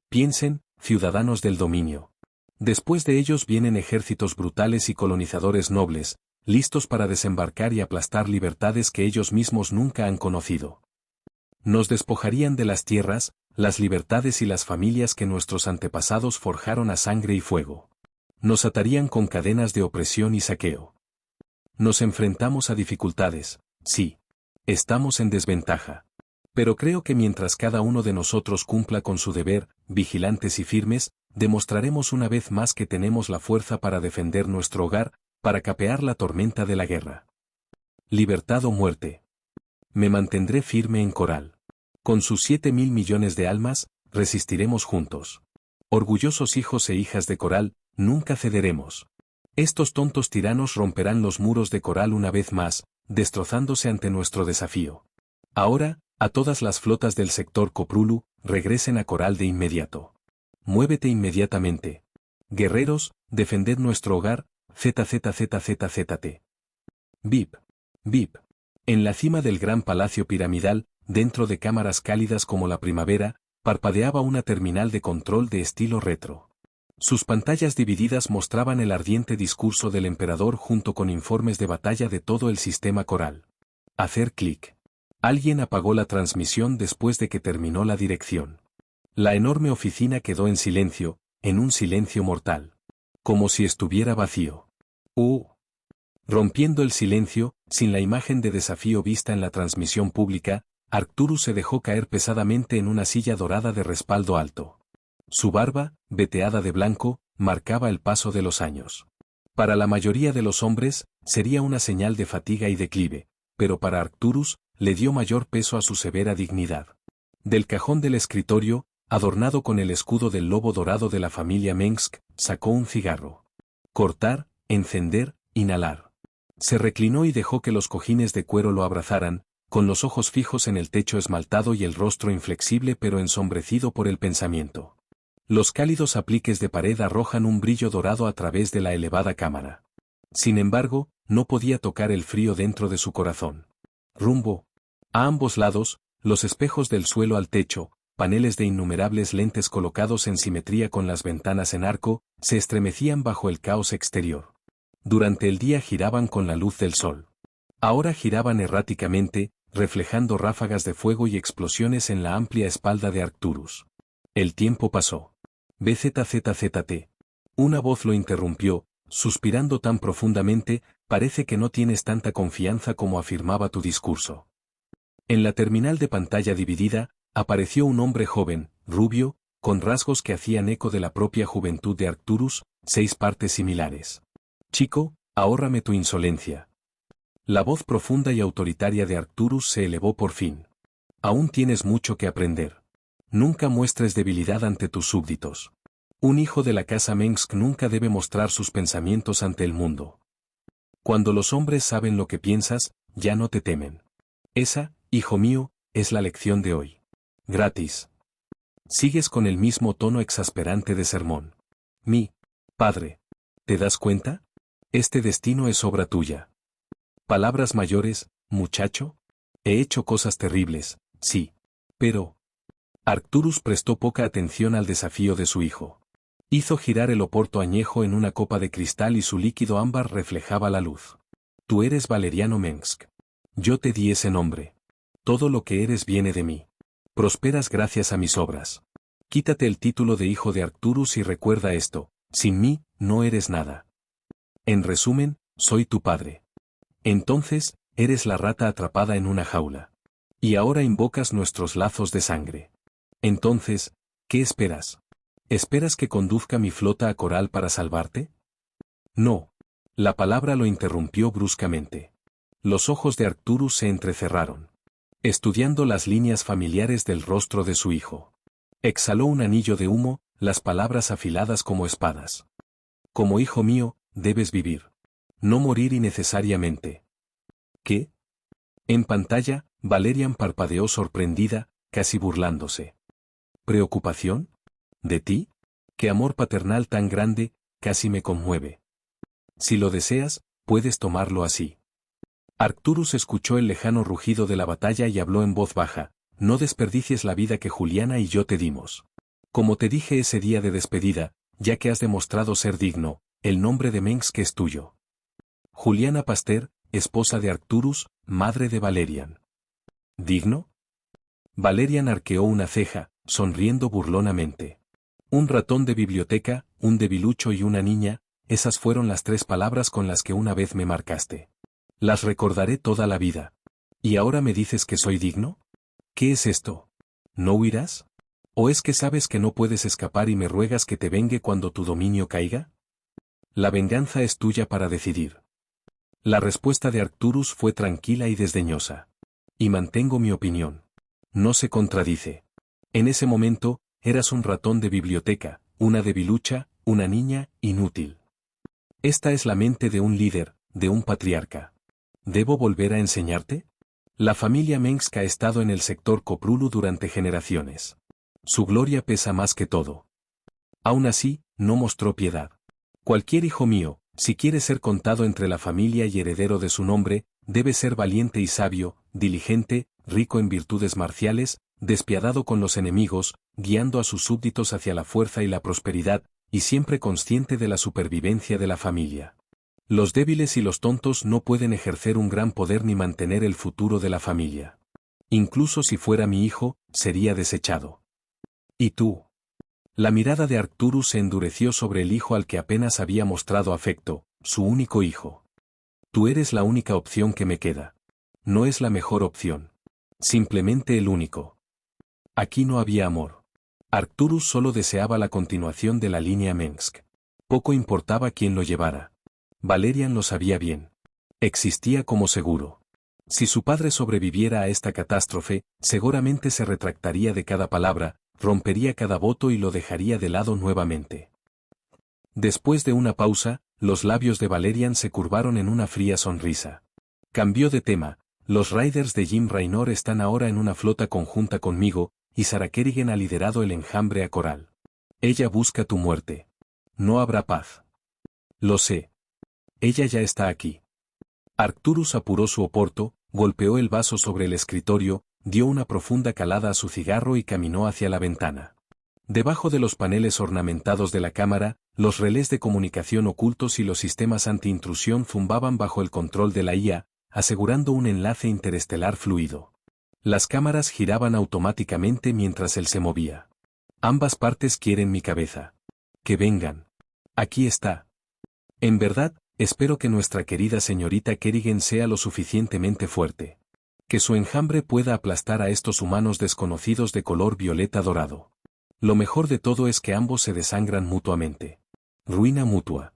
Piensen, ciudadanos del dominio. Después de ellos vienen ejércitos brutales y colonizadores nobles, listos para desembarcar y aplastar libertades que ellos mismos nunca han conocido. Nos despojarían de las tierras, las libertades y las familias que nuestros antepasados forjaron a sangre y fuego. Nos atarían con cadenas de opresión y saqueo. Nos enfrentamos a dificultades, sí. Estamos en desventaja. Pero creo que mientras cada uno de nosotros cumpla con su deber, vigilantes y firmes, demostraremos una vez más que tenemos la fuerza para defender nuestro hogar, para capear la tormenta de la guerra. Libertad o muerte. Me mantendré firme en Coral. Con sus 7.000 millones de almas, resistiremos juntos. Orgullosos hijos e hijas de Coral, nunca cederemos. Estos tontos tiranos romperán los muros de Coral una vez más, destrozándose ante nuestro desafío. Ahora, a todas las flotas del sector Coprulu, regresen a Coral de inmediato. Muévete inmediatamente. Guerreros, defended nuestro hogar, ZZZZZT. VIP. VIP. En la cima del gran palacio piramidal, dentro de cámaras cálidas como la primavera, parpadeaba una terminal de control de estilo retro. Sus pantallas divididas mostraban el ardiente discurso del emperador junto con informes de batalla de todo el sistema Coral. Hacer clic. Alguien apagó la transmisión después de que terminó la dirección. La enorme oficina quedó en silencio, en un silencio mortal. Como si estuviera vacío. Rompiendo el silencio, sin la imagen de desafío vista en la transmisión pública, Arcturus se dejó caer pesadamente en una silla dorada de respaldo alto. Su barba, veteada de blanco, marcaba el paso de los años. Para la mayoría de los hombres, sería una señal de fatiga y declive, pero para Arcturus, le dio mayor peso a su severa dignidad. Del cajón del escritorio, adornado con el escudo del lobo dorado de la familia Mengsk, sacó un cigarro. Cortar, encender, inhalar. Se reclinó y dejó que los cojines de cuero lo abrazaran, con los ojos fijos en el techo esmaltado y el rostro inflexible pero ensombrecido por el pensamiento. Los cálidos apliques de pared arrojan un brillo dorado a través de la elevada cámara. Sin embargo, no podía tocar el frío dentro de su corazón. Rumbo. A ambos lados, los espejos del suelo al techo, paneles de innumerables lentes colocados en simetría con las ventanas en arco, se estremecían bajo el caos exterior. Durante el día giraban con la luz del sol. Ahora giraban erráticamente, reflejando ráfagas de fuego y explosiones en la amplia espalda de Arcturus. El tiempo pasó. BZZZT. Una voz lo interrumpió, suspirando tan profundamente, parece que no tienes tanta confianza como afirmaba tu discurso. En la terminal de pantalla dividida, apareció un hombre joven, rubio, con rasgos que hacían eco de la propia juventud de Arcturus, 6 partes similares. Chico, ahórrame tu insolencia. La voz profunda y autoritaria de Arcturus se elevó por fin. Aún tienes mucho que aprender. Nunca muestres debilidad ante tus súbditos. Un hijo de la casa Mengsk nunca debe mostrar sus pensamientos ante el mundo. Cuando los hombres saben lo que piensas, ya no te temen. Esa, hijo mío, es la lección de hoy. Gratis. Sigues con el mismo tono exasperante de sermón. Mi padre. ¿Te das cuenta? Este destino es obra tuya. Palabras mayores, muchacho. He hecho cosas terribles, sí. Pero... Arcturus prestó poca atención al desafío de su hijo. Hizo girar el oporto añejo en una copa de cristal y su líquido ámbar reflejaba la luz. Tú eres Valeriano Mensk. Yo te di ese nombre. Todo lo que eres viene de mí. Prosperas gracias a mis obras. Quítate el título de hijo de Arcturus y recuerda esto, sin mí, no eres nada. En resumen, soy tu padre. Entonces, eres la rata atrapada en una jaula. Y ahora invocas nuestros lazos de sangre. Entonces, ¿qué esperas? ¿Esperas que conduzca mi flota a Coral para salvarte? No. La palabra lo interrumpió bruscamente. Los ojos de Arcturus se entrecerraron, estudiando las líneas familiares del rostro de su hijo. Exhaló un anillo de humo, las palabras afiladas como espadas. Como hijo mío, debes vivir. No morir innecesariamente. ¿Qué? En pantalla, Valerian parpadeó sorprendida, casi burlándose. ¿Preocupación? ¿De ti? ¿Qué amor paternal tan grande, casi me conmueve? Si lo deseas, puedes tomarlo así. Arcturus escuchó el lejano rugido de la batalla y habló en voz baja, no desperdicies la vida que Juliana y yo te dimos. Como te dije ese día de despedida, ya que has demostrado ser digno, el nombre de Mensk es tuyo. Juliana Pasteur, esposa de Arcturus, madre de Valerian. ¿Digno? Valerian arqueó una ceja, sonriendo burlonamente. Un ratón de biblioteca, un debilucho y una niña, esas fueron las 3 palabras con las que una vez me marcaste. Las recordaré toda la vida. ¿Y ahora me dices que soy digno? ¿Qué es esto? ¿No huirás? ¿O es que sabes que no puedes escapar y me ruegas que te vengue cuando tu dominio caiga? La venganza es tuya para decidir. La respuesta de Arcturus fue tranquila y desdeñosa. Y mantengo mi opinión. No se contradice. En ese momento, eras un ratón de biblioteca, una debilucha, una niña, inútil. Esta es la mente de un líder, de un patriarca. ¿Debo volver a enseñarte? La familia Mensk ha estado en el sector Koprulu durante generaciones. Su gloria pesa más que todo. Aún así, no mostró piedad. Cualquier hijo mío, si quiere ser contado entre la familia y heredero de su nombre, debe ser valiente y sabio, diligente, rico en virtudes marciales, despiadado con los enemigos, guiando a sus súbditos hacia la fuerza y la prosperidad, y siempre consciente de la supervivencia de la familia. Los débiles y los tontos no pueden ejercer un gran poder ni mantener el futuro de la familia. Incluso si fuera mi hijo, sería desechado. ¿Y tú? La mirada de Arcturus se endureció sobre el hijo al que apenas había mostrado afecto, su único hijo. Tú eres la única opción que me queda. No es la mejor opción. Simplemente el único. Aquí no había amor. Arcturus solo deseaba la continuación de la línea Mensk. Poco importaba quién lo llevara. Valerian lo sabía bien. Existía como seguro. Si su padre sobreviviera a esta catástrofe, seguramente se retractaría de cada palabra, rompería cada voto y lo dejaría de lado nuevamente. Después de una pausa, los labios de Valerian se curvaron en una fría sonrisa. Cambió de tema. Los Riders de Jim Raynor están ahora en una flota conjunta conmigo, y Sarah Kerrigan ha liderado el enjambre a Coral. Ella busca tu muerte. No habrá paz. Lo sé. Ella ya está aquí. Arcturus apuró su oporto, golpeó el vaso sobre el escritorio, dio una profunda calada a su cigarro y caminó hacia la ventana. Debajo de los paneles ornamentados de la cámara, los relés de comunicación ocultos y los sistemas anti-intrusión zumbaban bajo el control de la IA, asegurando un enlace interestelar fluido. Las cámaras giraban automáticamente mientras él se movía. Ambas partes quieren mi cabeza. Que vengan. Aquí está. En verdad, espero que nuestra querida señorita Kerrigan sea lo suficientemente fuerte. Que su enjambre pueda aplastar a estos humanos desconocidos de color violeta dorado. Lo mejor de todo es que ambos se desangran mutuamente. Ruina mutua.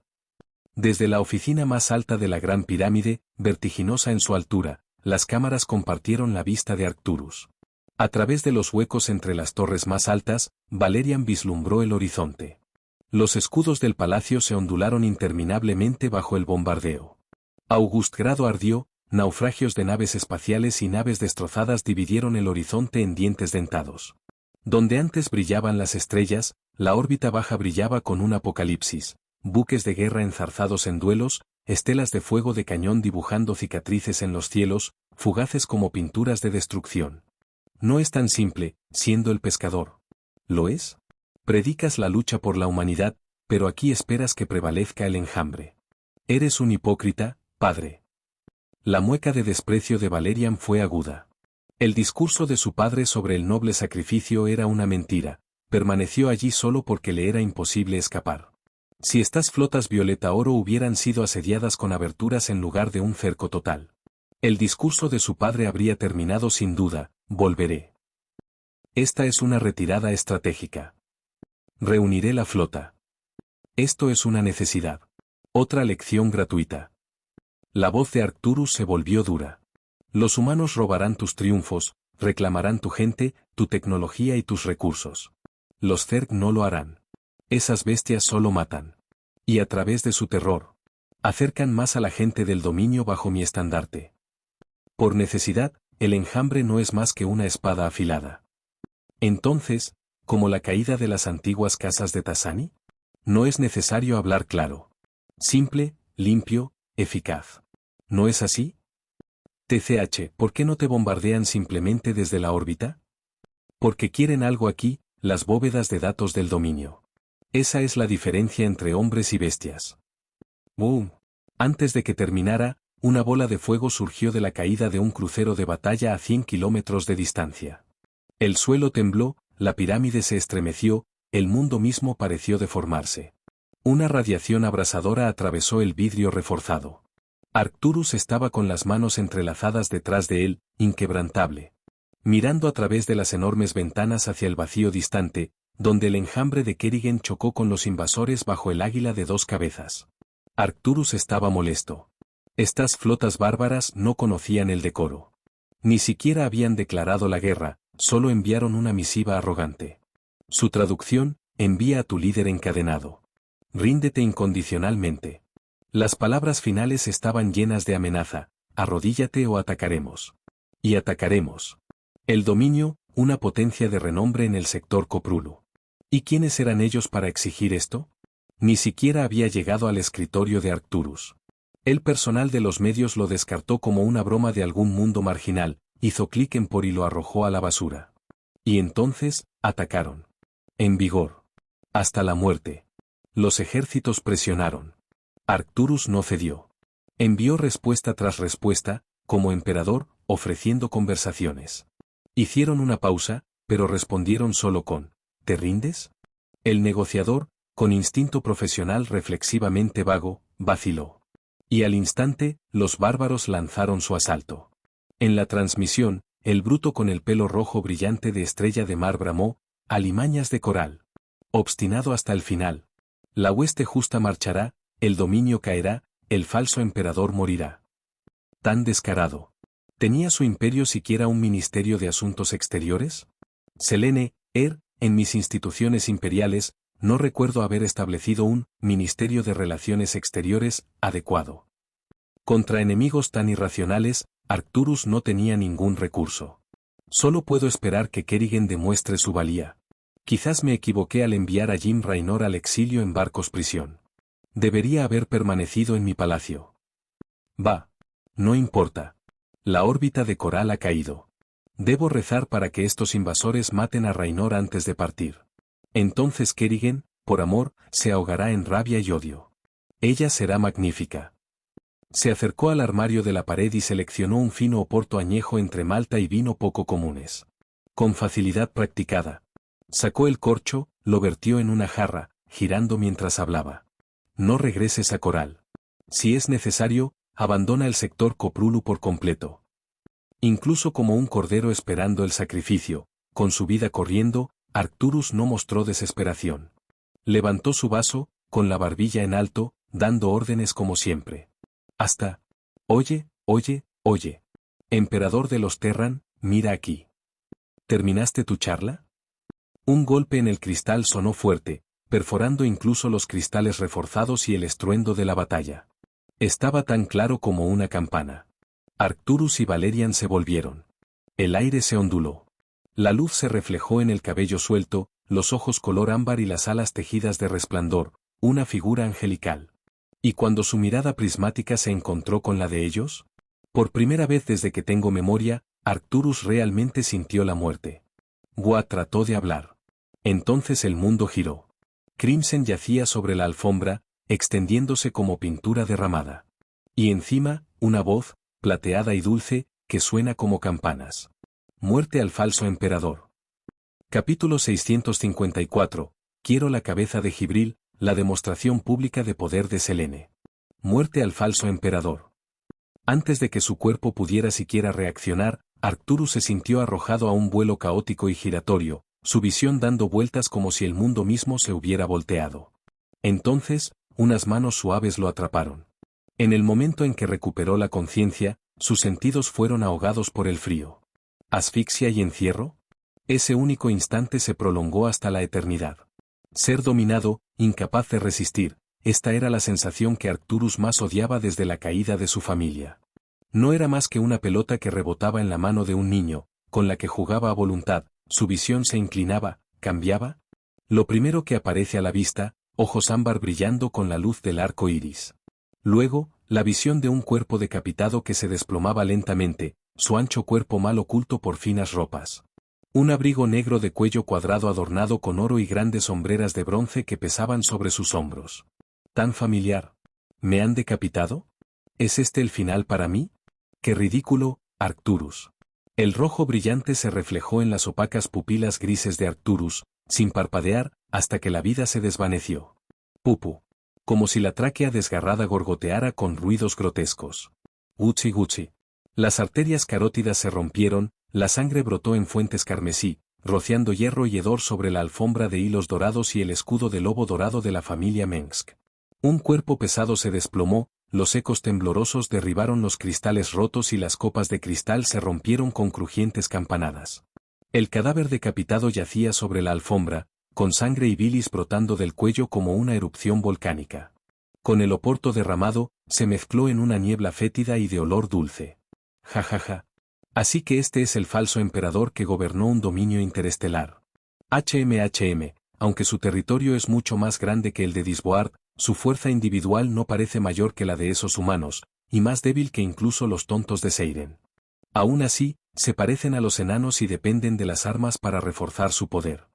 Desde la oficina más alta de la Gran Pirámide, vertiginosa en su altura, las cámaras compartieron la vista de Arcturus. A través de los huecos entre las torres más altas, Valerian vislumbró el horizonte. Los escudos del palacio se ondularon interminablemente bajo el bombardeo. Augustgrado ardió, naufragios de naves espaciales y naves destrozadas dividieron el horizonte en dientes dentados. Donde antes brillaban las estrellas, la órbita baja brillaba con un apocalipsis, buques de guerra enzarzados en duelos, estelas de fuego de cañón dibujando cicatrices en los cielos, fugaces como pinturas de destrucción. No es tan simple, siendo el pescador. ¿Lo es? Predicas la lucha por la humanidad, pero aquí esperas que prevalezca el enjambre. Eres un hipócrita, padre. La mueca de desprecio de Valerian fue aguda. El discurso de su padre sobre el noble sacrificio era una mentira, permaneció allí solo porque le era imposible escapar. Si estas flotas violeta oro hubieran sido asediadas con aberturas en lugar de un cerco total. El discurso de su padre habría terminado sin duda, volveré. Esta es una retirada estratégica. Reuniré la flota. Esto es una necesidad. Otra lección gratuita. La voz de Arcturus se volvió dura. Los humanos robarán tus triunfos, reclamarán tu gente, tu tecnología y tus recursos. Los Zerg no lo harán. Esas bestias solo matan. Y a través de su terror, acercan más a la gente del dominio bajo mi estandarte. Por necesidad, el enjambre no es más que una espada afilada. Entonces, ¿como la caída de las antiguas casas de Tasani? No es necesario hablar claro. Simple, limpio, eficaz. ¿No es así? TCH, ¿por qué no te bombardean simplemente desde la órbita? Porque quieren algo aquí, las bóvedas de datos del dominio. Esa es la diferencia entre hombres y bestias. ¡Boom! Antes de que terminara, una bola de fuego surgió de la caída de un crucero de batalla a 100 kilómetros de distancia. El suelo tembló, la pirámide se estremeció, el mundo mismo pareció deformarse. Una radiación abrasadora atravesó el vidrio reforzado. Arcturus estaba con las manos entrelazadas detrás de él, inquebrantable. Mirando a través de las enormes ventanas hacia el vacío distante, donde el enjambre de Kerrigan chocó con los invasores bajo el águila de dos cabezas. Arcturus estaba molesto. Estas flotas bárbaras no conocían el decoro. Ni siquiera habían declarado la guerra, solo enviaron una misiva arrogante. Su traducción, envía a tu líder encadenado. Ríndete incondicionalmente. Las palabras finales estaban llenas de amenaza, arrodíllate o atacaremos. Y atacaremos. El dominio, una potencia de renombre en el sector Coprulu. ¿Y quiénes eran ellos para exigir esto? Ni siquiera había llegado al escritorio de Arcturus. El personal de los medios lo descartó como una broma de algún mundo marginal, hizo clic en por y lo arrojó a la basura. Y entonces, atacaron. En vigor. Hasta la muerte. Los ejércitos presionaron. Arcturus no cedió. Envió respuesta tras respuesta, como emperador, ofreciendo conversaciones. Hicieron una pausa, pero respondieron solo con, ¿te rindes? El negociador, con instinto profesional reflexivamente vago, vaciló. Y al instante, los bárbaros lanzaron su asalto. En la transmisión, el bruto con el pelo rojo brillante de estrella de mar bramó, alimañas de coral. Obstinado hasta el final. La hueste justa marchará, el dominio caerá, el falso emperador morirá. Tan descarado. ¿Tenía su imperio siquiera un ministerio de asuntos exteriores? Selene, en mis instituciones imperiales, no recuerdo haber establecido un ministerio de relaciones exteriores adecuado. Contra enemigos tan irracionales, Arcturus no tenía ningún recurso. Solo puedo esperar que Kerrigan demuestre su valía. Quizás me equivoqué al enviar a Jim Raynor al exilio en barcos prisión. Debería haber permanecido en mi palacio. Va. No importa. La órbita de coral ha caído. Debo rezar para que estos invasores maten a Raynor antes de partir. Entonces Kerrigan, por amor, se ahogará en rabia y odio. Ella será magnífica. Se acercó al armario de la pared y seleccionó un fino oporto añejo entre malta y vino poco comunes. Con facilidad practicada. Sacó el corcho, lo vertió en una jarra, girando mientras hablaba. No regreses a Coral. Si es necesario, abandona el sector Coprulu por completo. Incluso como un cordero esperando el sacrificio, con su vida corriendo, Arcturus no mostró desesperación. Levantó su vaso, con la barbilla en alto, dando órdenes como siempre. Hasta. Oye, oye, oye. Emperador de los Terran, mira aquí. ¿Terminaste tu charla? Un golpe en el cristal sonó fuerte, perforando incluso los cristales reforzados y el estruendo de la batalla. Estaba tan claro como una campana. Arcturus y Valerian se volvieron. El aire se onduló. La luz se reflejó en el cabello suelto, los ojos color ámbar y las alas tejidas de resplandor, una figura angelical. ¿Y cuando su mirada prismática se encontró con la de ellos? Por primera vez desde que tengo memoria, Arcturus realmente sintió la muerte. Gua trató de hablar. Entonces el mundo giró. Crimson yacía sobre la alfombra, extendiéndose como pintura derramada. Y encima, una voz, plateada y dulce, que suena como campanas. Muerte al falso emperador. Capítulo 654. Quiero la cabeza de Jibril, la demostración pública de poder de Selene. Muerte al falso emperador. Antes de que su cuerpo pudiera siquiera reaccionar, Arcturus se sintió arrojado a un vuelo caótico y giratorio, su visión dando vueltas como si el mundo mismo se hubiera volteado. Entonces, unas manos suaves lo atraparon. En el momento en que recuperó la conciencia, sus sentidos fueron ahogados por el frío. ¿Asfixia y encierro? Ese único instante se prolongó hasta la eternidad. Ser dominado, incapaz de resistir, esta era la sensación que Arcturus más odiaba desde la caída de su familia. No era más que una pelota que rebotaba en la mano de un niño, con la que jugaba a voluntad, su visión se inclinaba, cambiaba. Lo primero que aparece a la vista, ojos ámbar brillando con la luz del arco iris. Luego, la visión de un cuerpo decapitado que se desplomaba lentamente, su ancho cuerpo mal oculto por finas ropas. Un abrigo negro de cuello cuadrado adornado con oro y grandes sombreras de bronce que pesaban sobre sus hombros. ¿Tan familiar? ¿Me han decapitado? ¿Es este el final para mí? ¡Qué ridículo, Arcturus! El rojo brillante se reflejó en las opacas pupilas grises de Arcturus, sin parpadear, hasta que la vida se desvaneció. Pupu. Como si la tráquea desgarrada gorgoteara con ruidos grotescos. Gucci gucci. Las arterias carótidas se rompieron, la sangre brotó en fuentes carmesí, rociando hierro y hedor sobre la alfombra de hilos dorados y el escudo de lobo dorado de la familia Mengsk. Un cuerpo pesado se desplomó, los ecos temblorosos derribaron los cristales rotos y las copas de cristal se rompieron con crujientes campanadas. El cadáver decapitado yacía sobre la alfombra, con sangre y bilis brotando del cuello como una erupción volcánica. Con el oporto derramado, se mezcló en una niebla fétida y de olor dulce. Ja ja ja. Así que este es el falso emperador que gobernó un dominio interestelar. HMHM, aunque su territorio es mucho más grande que el de Disboard, su fuerza individual no parece mayor que la de esos humanos, y más débil que incluso los tontos de Seiren. Aún así, se parecen a los enanos y dependen de las armas para reforzar su poder.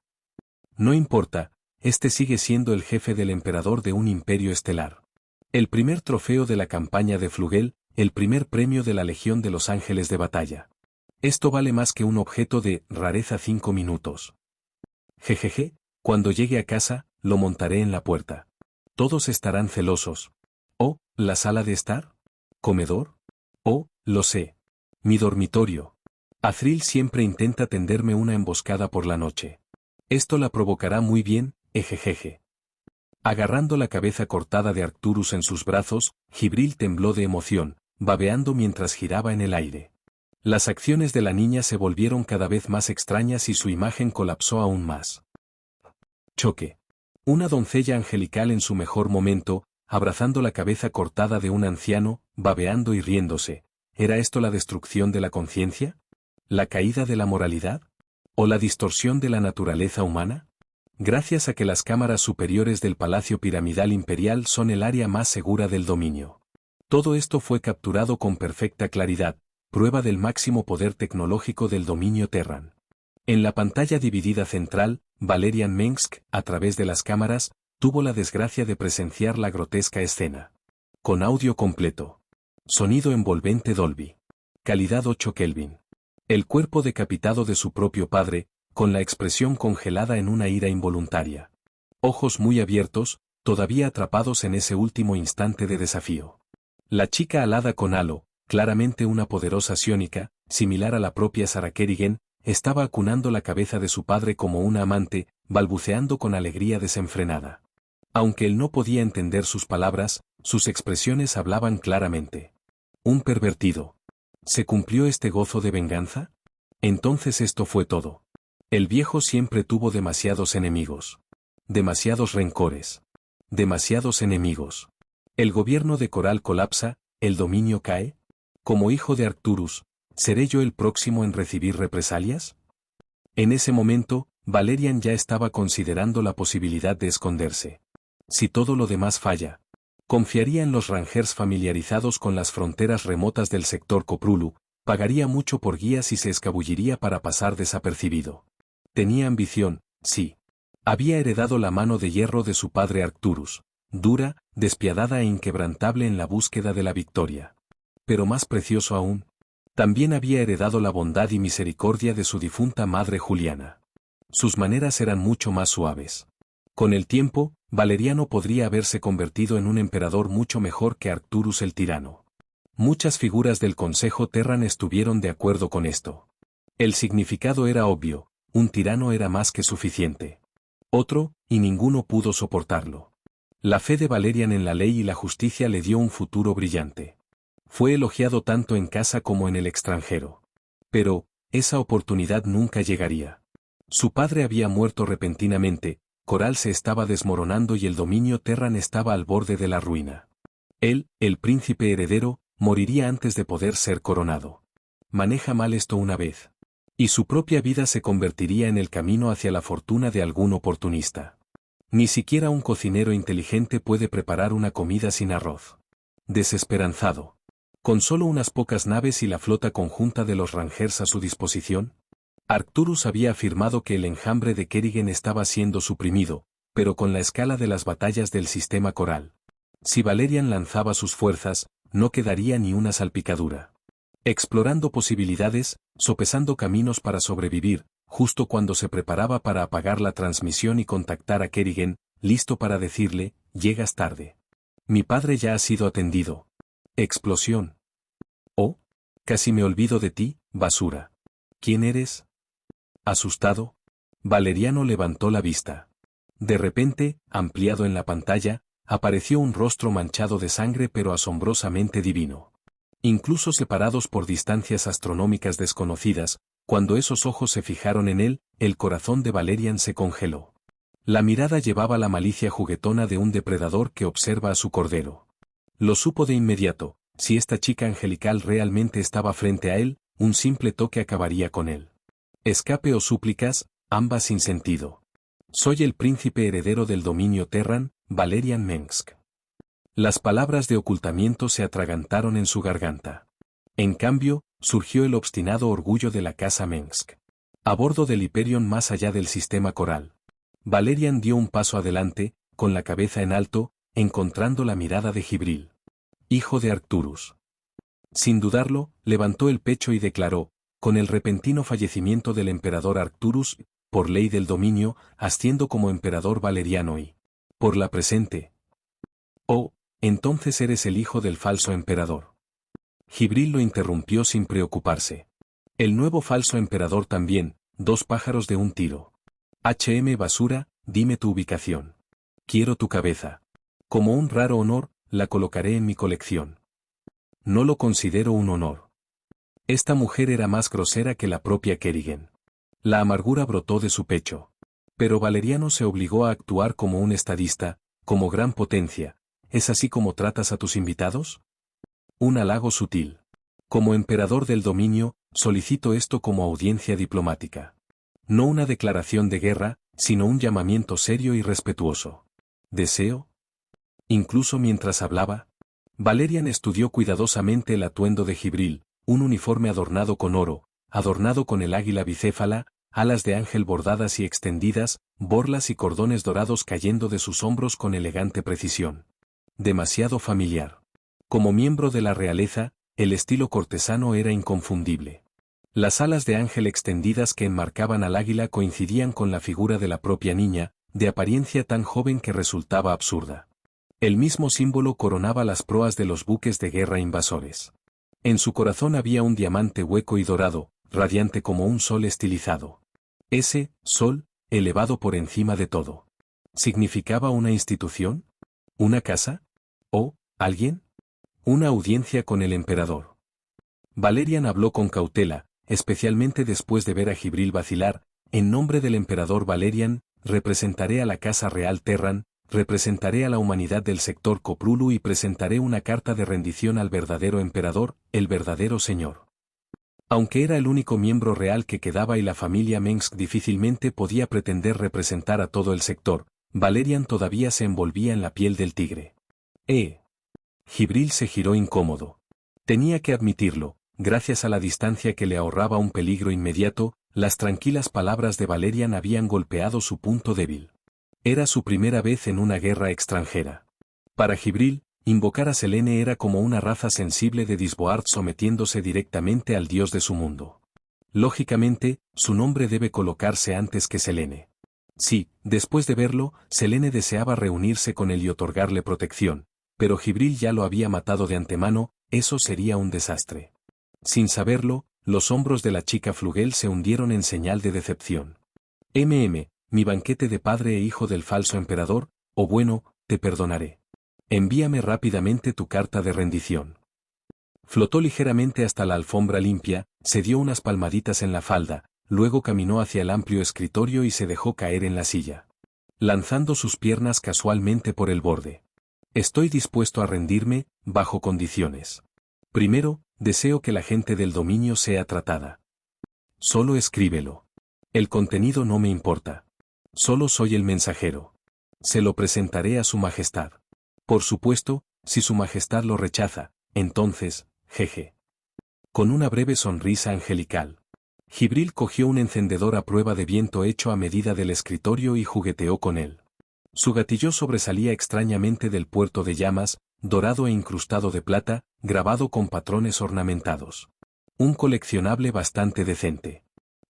No importa, este sigue siendo el jefe del emperador de un imperio estelar. El primer trofeo de la campaña de Flugel, el primer premio de la Legión de los Ángeles de Batalla. Esto vale más que un objeto de rareza 5 minutos. Jejeje, cuando llegue a casa, lo montaré en la puerta. Todos estarán celosos. ¿Oh, la sala de estar? ¿Comedor? Oh, lo sé. Mi dormitorio. Azriel siempre intenta tenderme una emboscada por la noche. Esto la provocará muy bien, ejejeje. Agarrando la cabeza cortada de Arcturus en sus brazos, Jibril tembló de emoción, babeando mientras giraba en el aire. Las acciones de la niña se volvieron cada vez más extrañas y su imagen colapsó aún más. Choque. Una doncella angelical en su mejor momento, abrazando la cabeza cortada de un anciano, babeando y riéndose. ¿Era esto la destrucción de la conciencia? ¿La caída de la moralidad? ¿O la distorsión de la naturaleza humana? Gracias a que las cámaras superiores del Palacio Piramidal Imperial son el área más segura del dominio. Todo esto fue capturado con perfecta claridad, prueba del máximo poder tecnológico del dominio Terran. En la pantalla dividida central, Valerian Mengsk, a través de las cámaras, tuvo la desgracia de presenciar la grotesca escena. Con audio completo. Sonido envolvente Dolby. Calidad 8 Kelvin. El cuerpo decapitado de su propio padre, con la expresión congelada en una ira involuntaria. Ojos muy abiertos, todavía atrapados en ese último instante de desafío. La chica alada con halo, claramente una poderosa psiónica, similar a la propia Sarah Kerrigan, estaba acunando la cabeza de su padre como una amante, balbuceando con alegría desenfrenada. Aunque él no podía entender sus palabras, sus expresiones hablaban claramente. Un pervertido. ¿Se cumplió este gozo de venganza? Entonces esto fue todo. El viejo siempre tuvo demasiados enemigos. Demasiados rencores. Demasiados enemigos. El gobierno de Coral colapsa, el dominio cae. Como hijo de Arcturus, ¿seré yo el próximo en recibir represalias? En ese momento, Valerian ya estaba considerando la posibilidad de esconderse. Si todo lo demás falla, confiaría en los rangers familiarizados con las fronteras remotas del sector Coprulu, pagaría mucho por guías y se escabulliría para pasar desapercibido. Tenía ambición, sí. Había heredado la mano de hierro de su padre Arcturus, dura, despiadada e inquebrantable en la búsqueda de la victoria. Pero más precioso aún, también había heredado la bondad y misericordia de su difunta madre Juliana. Sus maneras eran mucho más suaves. Con el tiempo, Valeriano podría haberse convertido en un emperador mucho mejor que Arcturus el tirano. Muchas figuras del Consejo Terran estuvieron de acuerdo con esto. El significado era obvio, un tirano era más que suficiente. Otro, y ninguno pudo soportarlo. La fe de Valerian en la ley y la justicia le dio un futuro brillante. Fue elogiado tanto en casa como en el extranjero. Pero, esa oportunidad nunca llegaría. Su padre había muerto repentinamente, Coral se estaba desmoronando y el dominio Terran estaba al borde de la ruina. Él, el príncipe heredero, moriría antes de poder ser coronado. Maneja mal esto una vez. Y su propia vida se convertiría en el camino hacia la fortuna de algún oportunista. Ni siquiera un cocinero inteligente puede preparar una comida sin arroz. Desesperanzado. Con solo unas pocas naves y la flota conjunta de los rangers a su disposición, Arcturus había afirmado que el enjambre de Kerrigan estaba siendo suprimido, pero con la escala de las batallas del sistema Coral. Si Valerian lanzaba sus fuerzas, no quedaría ni una salpicadura. Explorando posibilidades, sopesando caminos para sobrevivir, justo cuando se preparaba para apagar la transmisión y contactar a Kerrigan, listo para decirle, llegas tarde. Mi padre ya ha sido atendido. Explosión. Oh, casi me olvido de ti, basura. ¿Quién eres? Asustado, Valeriano levantó la vista. De repente, ampliado en la pantalla, apareció un rostro manchado de sangre pero asombrosamente divino. Incluso separados por distancias astronómicas desconocidas, cuando esos ojos se fijaron en él, el corazón de Valerian se congeló. La mirada llevaba la malicia juguetona de un depredador que observa a su cordero. Lo supo de inmediato, si esta chica angelical realmente estaba frente a él, un simple toque acabaría con él. Escape o súplicas, ambas sin sentido. Soy el príncipe heredero del dominio Terran, Valerian Mengsk. Las palabras de ocultamiento se atragantaron en su garganta. En cambio, surgió el obstinado orgullo de la casa Mengsk. A bordo del Hyperion más allá del sistema Coral. Valerian dio un paso adelante, con la cabeza en alto, encontrando la mirada de Gibril. Hijo de Arcturus. Sin dudarlo, levantó el pecho y declaró, con el repentino fallecimiento del emperador Arcturus, por ley del dominio, asciendo como emperador Valeriano y, por la presente. Oh, entonces eres el hijo del falso emperador. Gibril lo interrumpió sin preocuparse. El nuevo falso emperador también, dos pájaros de un tiro. Basura, dime tu ubicación. Quiero tu cabeza. Como un raro honor, la colocaré en mi colección. No lo considero un honor. Esta mujer era más grosera que la propia Kerrigan. La amargura brotó de su pecho. Pero Valeriano se obligó a actuar como un estadista, como gran potencia. ¿Es así como tratas a tus invitados? Un halago sutil. Como emperador del dominio, solicito esto como audiencia diplomática. No una declaración de guerra, sino un llamamiento serio y respetuoso. ¿Deseo? Incluso mientras hablaba, Valerian estudió cuidadosamente el atuendo de Gibril, un uniforme adornado con oro, adornado con el águila bicéfala, alas de ángel bordadas y extendidas, borlas y cordones dorados cayendo de sus hombros con elegante precisión. Demasiado familiar. Como miembro de la realeza, el estilo cortesano era inconfundible. Las alas de ángel extendidas que enmarcaban al águila coincidían con la figura de la propia niña, de apariencia tan joven que resultaba absurda. El mismo símbolo coronaba las proas de los buques de guerra invasores. En su corazón había un diamante hueco y dorado, radiante como un sol estilizado. Ese sol, elevado por encima de todo. ¿Significaba una institución? ¿Una casa? ¿O, alguien? Una audiencia con el emperador. Valerian habló con cautela, especialmente después de ver a Gibril vacilar. En nombre del emperador Valerian, representaré a la casa real Terran, representaré a la humanidad del sector Koprulu y presentaré una carta de rendición al verdadero emperador, el verdadero señor. Aunque era el único miembro real que quedaba y la familia Mengsk difícilmente podía pretender representar a todo el sector, Valerian todavía se envolvía en la piel del tigre. Jibril se giró incómodo. Tenía que admitirlo, gracias a la distancia que le ahorraba un peligro inmediato, las tranquilas palabras de Valerian habían golpeado su punto débil. Era su primera vez en una guerra extranjera. Para Jibril, invocar a Selene era como una raza sensible de Disboard sometiéndose directamente al dios de su mundo. Lógicamente, su nombre debe colocarse antes que Selene. Sí, después de verlo, Selene deseaba reunirse con él y otorgarle protección, pero Jibril ya lo había matado de antemano, eso sería un desastre. Sin saberlo, los hombros de la chica Flugel se hundieron en señal de decepción. Mi banquete de padre e hijo del falso emperador, o bueno, te perdonaré. Envíame rápidamente tu carta de rendición. Flotó ligeramente hasta la alfombra limpia, se dio unas palmaditas en la falda, luego caminó hacia el amplio escritorio y se dejó caer en la silla, lanzando sus piernas casualmente por el borde. Estoy dispuesto a rendirme, bajo condiciones. Primero, deseo que la gente del dominio sea tratada. Solo escríbelo. El contenido no me importa. Solo soy el mensajero. Se lo presentaré a su majestad. Por supuesto, si su majestad lo rechaza, entonces, jeje. Con una breve sonrisa angelical, Jibril cogió un encendedor a prueba de viento hecho a medida del escritorio y jugueteó con él. Su gatilló sobresalía extrañamente del puerto de llamas, dorado e incrustado de plata, grabado con patrones ornamentados. Un coleccionable bastante decente.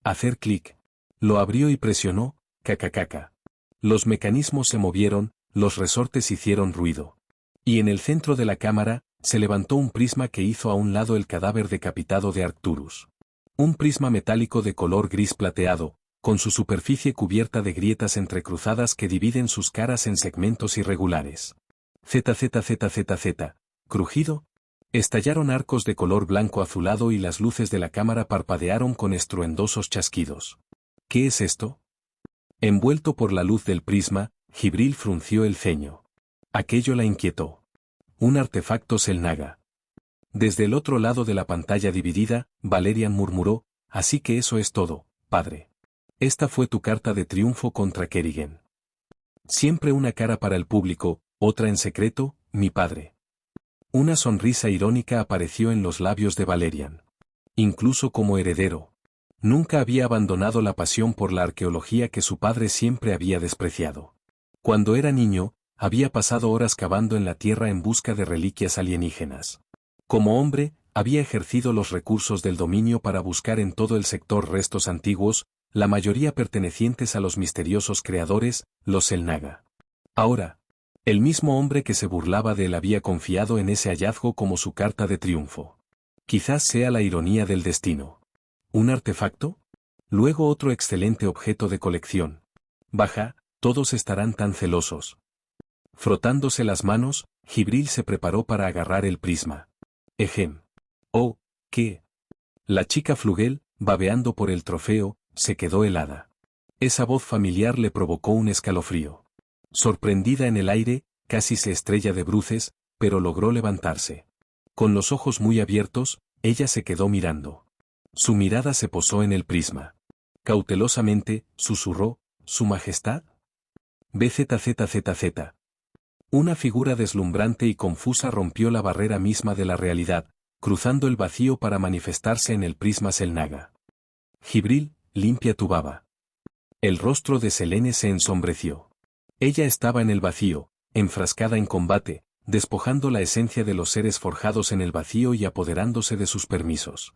Hacer clic. Lo abrió y presionó, cacacaca. Los mecanismos se movieron, los resortes hicieron ruido. Y en el centro de la cámara, se levantó un prisma que hizo a un lado el cadáver decapitado de Arcturus. Un prisma metálico de color gris plateado, con su superficie cubierta de grietas entrecruzadas que dividen sus caras en segmentos irregulares. ZZZZZ. Crujido. Estallaron arcos de color blanco azulado y las luces de la cámara parpadearon con estruendosos chasquidos. ¿Qué es esto? Envuelto por la luz del prisma, Jibril frunció el ceño. Aquello la inquietó. Un artefacto Selnaga. Desde el otro lado de la pantalla dividida, Valerian murmuró, así que eso es todo, padre. Esta fue tu carta de triunfo contra Kerrigan. Siempre una cara para el público, otra en secreto, mi padre. Una sonrisa irónica apareció en los labios de Valerian. Incluso como heredero. Nunca había abandonado la pasión por la arqueología que su padre siempre había despreciado. Cuando era niño, había pasado horas cavando en la tierra en busca de reliquias alienígenas. Como hombre, había ejercido los recursos del dominio para buscar en todo el sector restos antiguos, la mayoría pertenecientes a los misteriosos creadores, los Selnaga. Ahora, el mismo hombre que se burlaba de él había confiado en ese hallazgo como su carta de triunfo. Quizás sea la ironía del destino. ¿Un artefacto? Luego otro excelente objeto de colección. Baja, todos estarán tan celosos. Frotándose las manos, Jibril se preparó para agarrar el prisma. Ejem. Oh, ¿qué? La chica Flugel, babeando por el trofeo, se quedó helada. Esa voz familiar le provocó un escalofrío. Sorprendida en el aire, casi se estrella de bruces, pero logró levantarse. Con los ojos muy abiertos, ella se quedó mirando. Su mirada se posó en el prisma. Cautelosamente, susurró, ¿Su Majestad? BZZZZ. Una figura deslumbrante y confusa rompió la barrera misma de la realidad, cruzando el vacío para manifestarse en el prisma Selnaga. Jibril, limpia tu baba. El rostro de Selene se ensombreció. Ella estaba en el vacío, enfrascada en combate, despojando la esencia de los seres forjados en el vacío y apoderándose de sus permisos.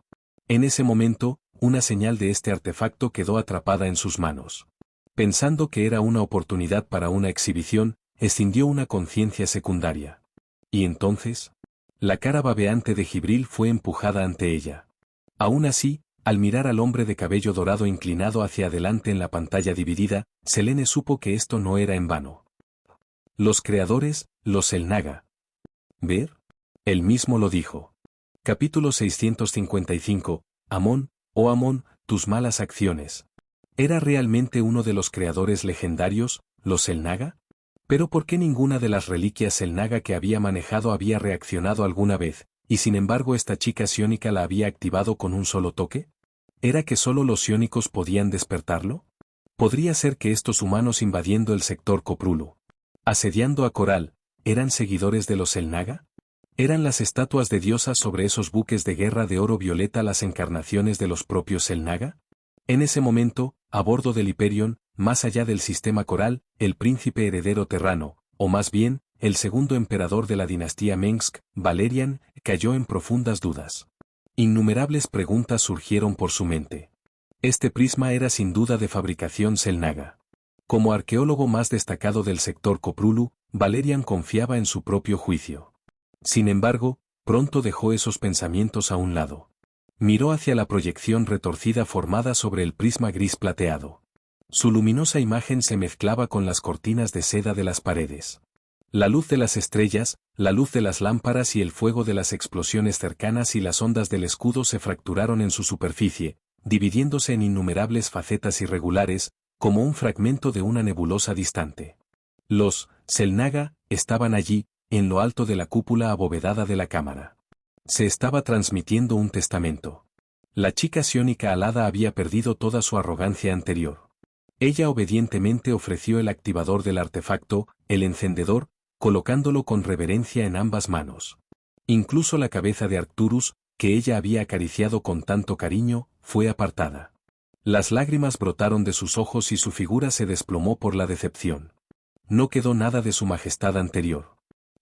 En ese momento, una señal de este artefacto quedó atrapada en sus manos. Pensando que era una oportunidad para una exhibición, escindió una conciencia secundaria. Y entonces, la cara babeante de Jibril fue empujada ante ella. Aún así, al mirar al hombre de cabello dorado inclinado hacia adelante en la pantalla dividida, Selene supo que esto no era en vano. Los creadores, los Selnaga. ¿Ver? Él mismo lo dijo. Capítulo 655, Amón, oh Amón, tus malas acciones. ¿Era realmente uno de los creadores legendarios, los Selnaga? Pero ¿por qué ninguna de las reliquias Selnaga que había manejado había reaccionado alguna vez, y sin embargo esta chica psiónica la había activado con un solo toque? ¿Era que solo los psiónicos podían despertarlo? ¿Podría ser que estos humanos invadiendo el sector Coprulu, asediando a Coral, eran seguidores de los Selnaga? ¿Eran las estatuas de diosas sobre esos buques de guerra de oro violeta las encarnaciones de los propios Selnaga? En ese momento, a bordo del Hyperion, más allá del sistema Coral, el príncipe heredero terrano, o más bien, el segundo emperador de la dinastía Mengsk, Valerian, cayó en profundas dudas. Innumerables preguntas surgieron por su mente. Este prisma era sin duda de fabricación Selnaga. Como arqueólogo más destacado del sector Coprulu, Valerian confiaba en su propio juicio. Sin embargo, pronto dejó esos pensamientos a un lado. Miró hacia la proyección retorcida formada sobre el prisma gris plateado. Su luminosa imagen se mezclaba con las cortinas de seda de las paredes. La luz de las estrellas, la luz de las lámparas y el fuego de las explosiones cercanas y las ondas del escudo se fracturaron en su superficie, dividiéndose en innumerables facetas irregulares, como un fragmento de una nebulosa distante. Los Selnaga estaban allí, en lo alto de la cúpula abovedada de la cámara. Se estaba transmitiendo un testamento. La chica psiónica alada había perdido toda su arrogancia anterior. Ella obedientemente ofreció el activador del artefacto, el encendedor, colocándolo con reverencia en ambas manos. Incluso la cabeza de Arcturus, que ella había acariciado con tanto cariño, fue apartada. Las lágrimas brotaron de sus ojos y su figura se desplomó por la decepción. No quedó nada de su majestad anterior.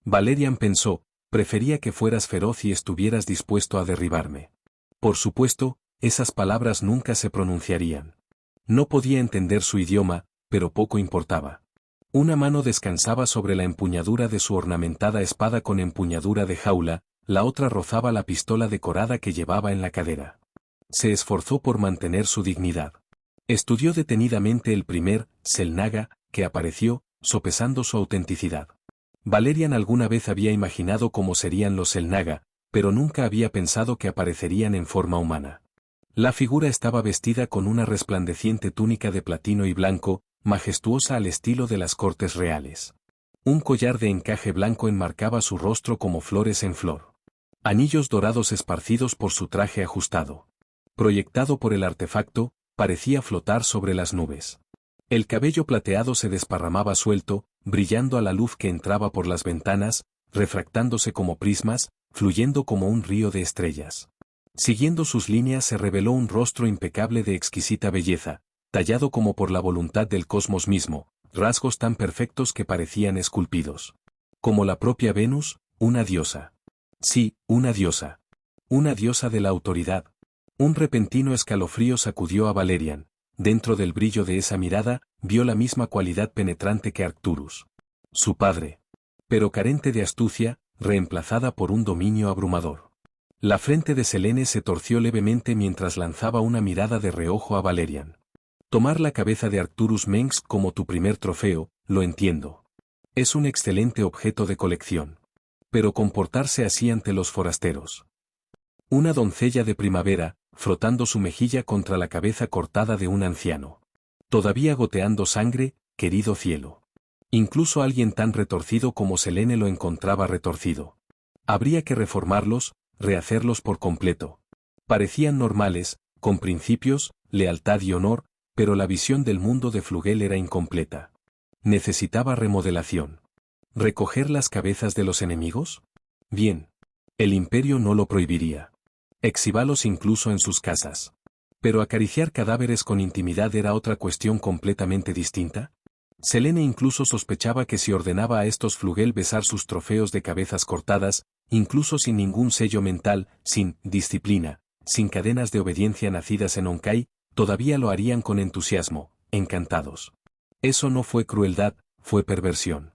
Valerian pensó, prefería que fueras feroz y estuvieras dispuesto a derribarme. Por supuesto, esas palabras nunca se pronunciarían. No podía entender su idioma, pero poco importaba. Una mano descansaba sobre la empuñadura de su ornamentada espada con empuñadura de jaula, la otra rozaba la pistola decorada que llevaba en la cadera. Se esforzó por mantener su dignidad. Estudió detenidamente el primer Selnaga que apareció, sopesando su autenticidad. Valerian alguna vez había imaginado cómo serían los Selnaga, pero nunca había pensado que aparecerían en forma humana. La figura estaba vestida con una resplandeciente túnica de platino y blanco, majestuosa al estilo de las cortes reales. Un collar de encaje blanco enmarcaba su rostro como flores en flor. Anillos dorados esparcidos por su traje ajustado. Proyectado por el artefacto, parecía flotar sobre las nubes. El cabello plateado se desparramaba suelto, brillando a la luz que entraba por las ventanas, refractándose como prismas, fluyendo como un río de estrellas. Siguiendo sus líneas se reveló un rostro impecable de exquisita belleza, tallado como por la voluntad del cosmos mismo, rasgos tan perfectos que parecían esculpidos. Como la propia Venus, una diosa. Sí, una diosa. Una diosa de la autoridad. Un repentino escalofrío sacudió a Valerian. Dentro del brillo de esa mirada, vio la misma cualidad penetrante que Arcturus. Su padre. Pero carente de astucia, reemplazada por un dominio abrumador. La frente de Selene se torció levemente mientras lanzaba una mirada de reojo a Valerian. Tomar la cabeza de Arcturus Mengsk como tu primer trofeo, lo entiendo. Es un excelente objeto de colección. Pero comportarse así ante los forasteros. Una doncella de primavera, frotando su mejilla contra la cabeza cortada de un anciano. Todavía goteando sangre, querido cielo. Incluso alguien tan retorcido como Selene lo encontraba retorcido. Habría que reformarlos, rehacerlos por completo. Parecían normales, con principios, lealtad y honor, pero la visión del mundo de Flugel era incompleta. Necesitaba remodelación. ¿Recoger las cabezas de los enemigos? Bien. El imperio no lo prohibiría. Exhíbalos incluso en sus casas. Pero acariciar cadáveres con intimidad era otra cuestión completamente distinta. Selene incluso sospechaba que si ordenaba a estos Flugel besar sus trofeos de cabezas cortadas, incluso sin ningún sello mental, sin disciplina, sin cadenas de obediencia nacidas en Onkai, todavía lo harían con entusiasmo, encantados. Eso no fue crueldad, fue perversión.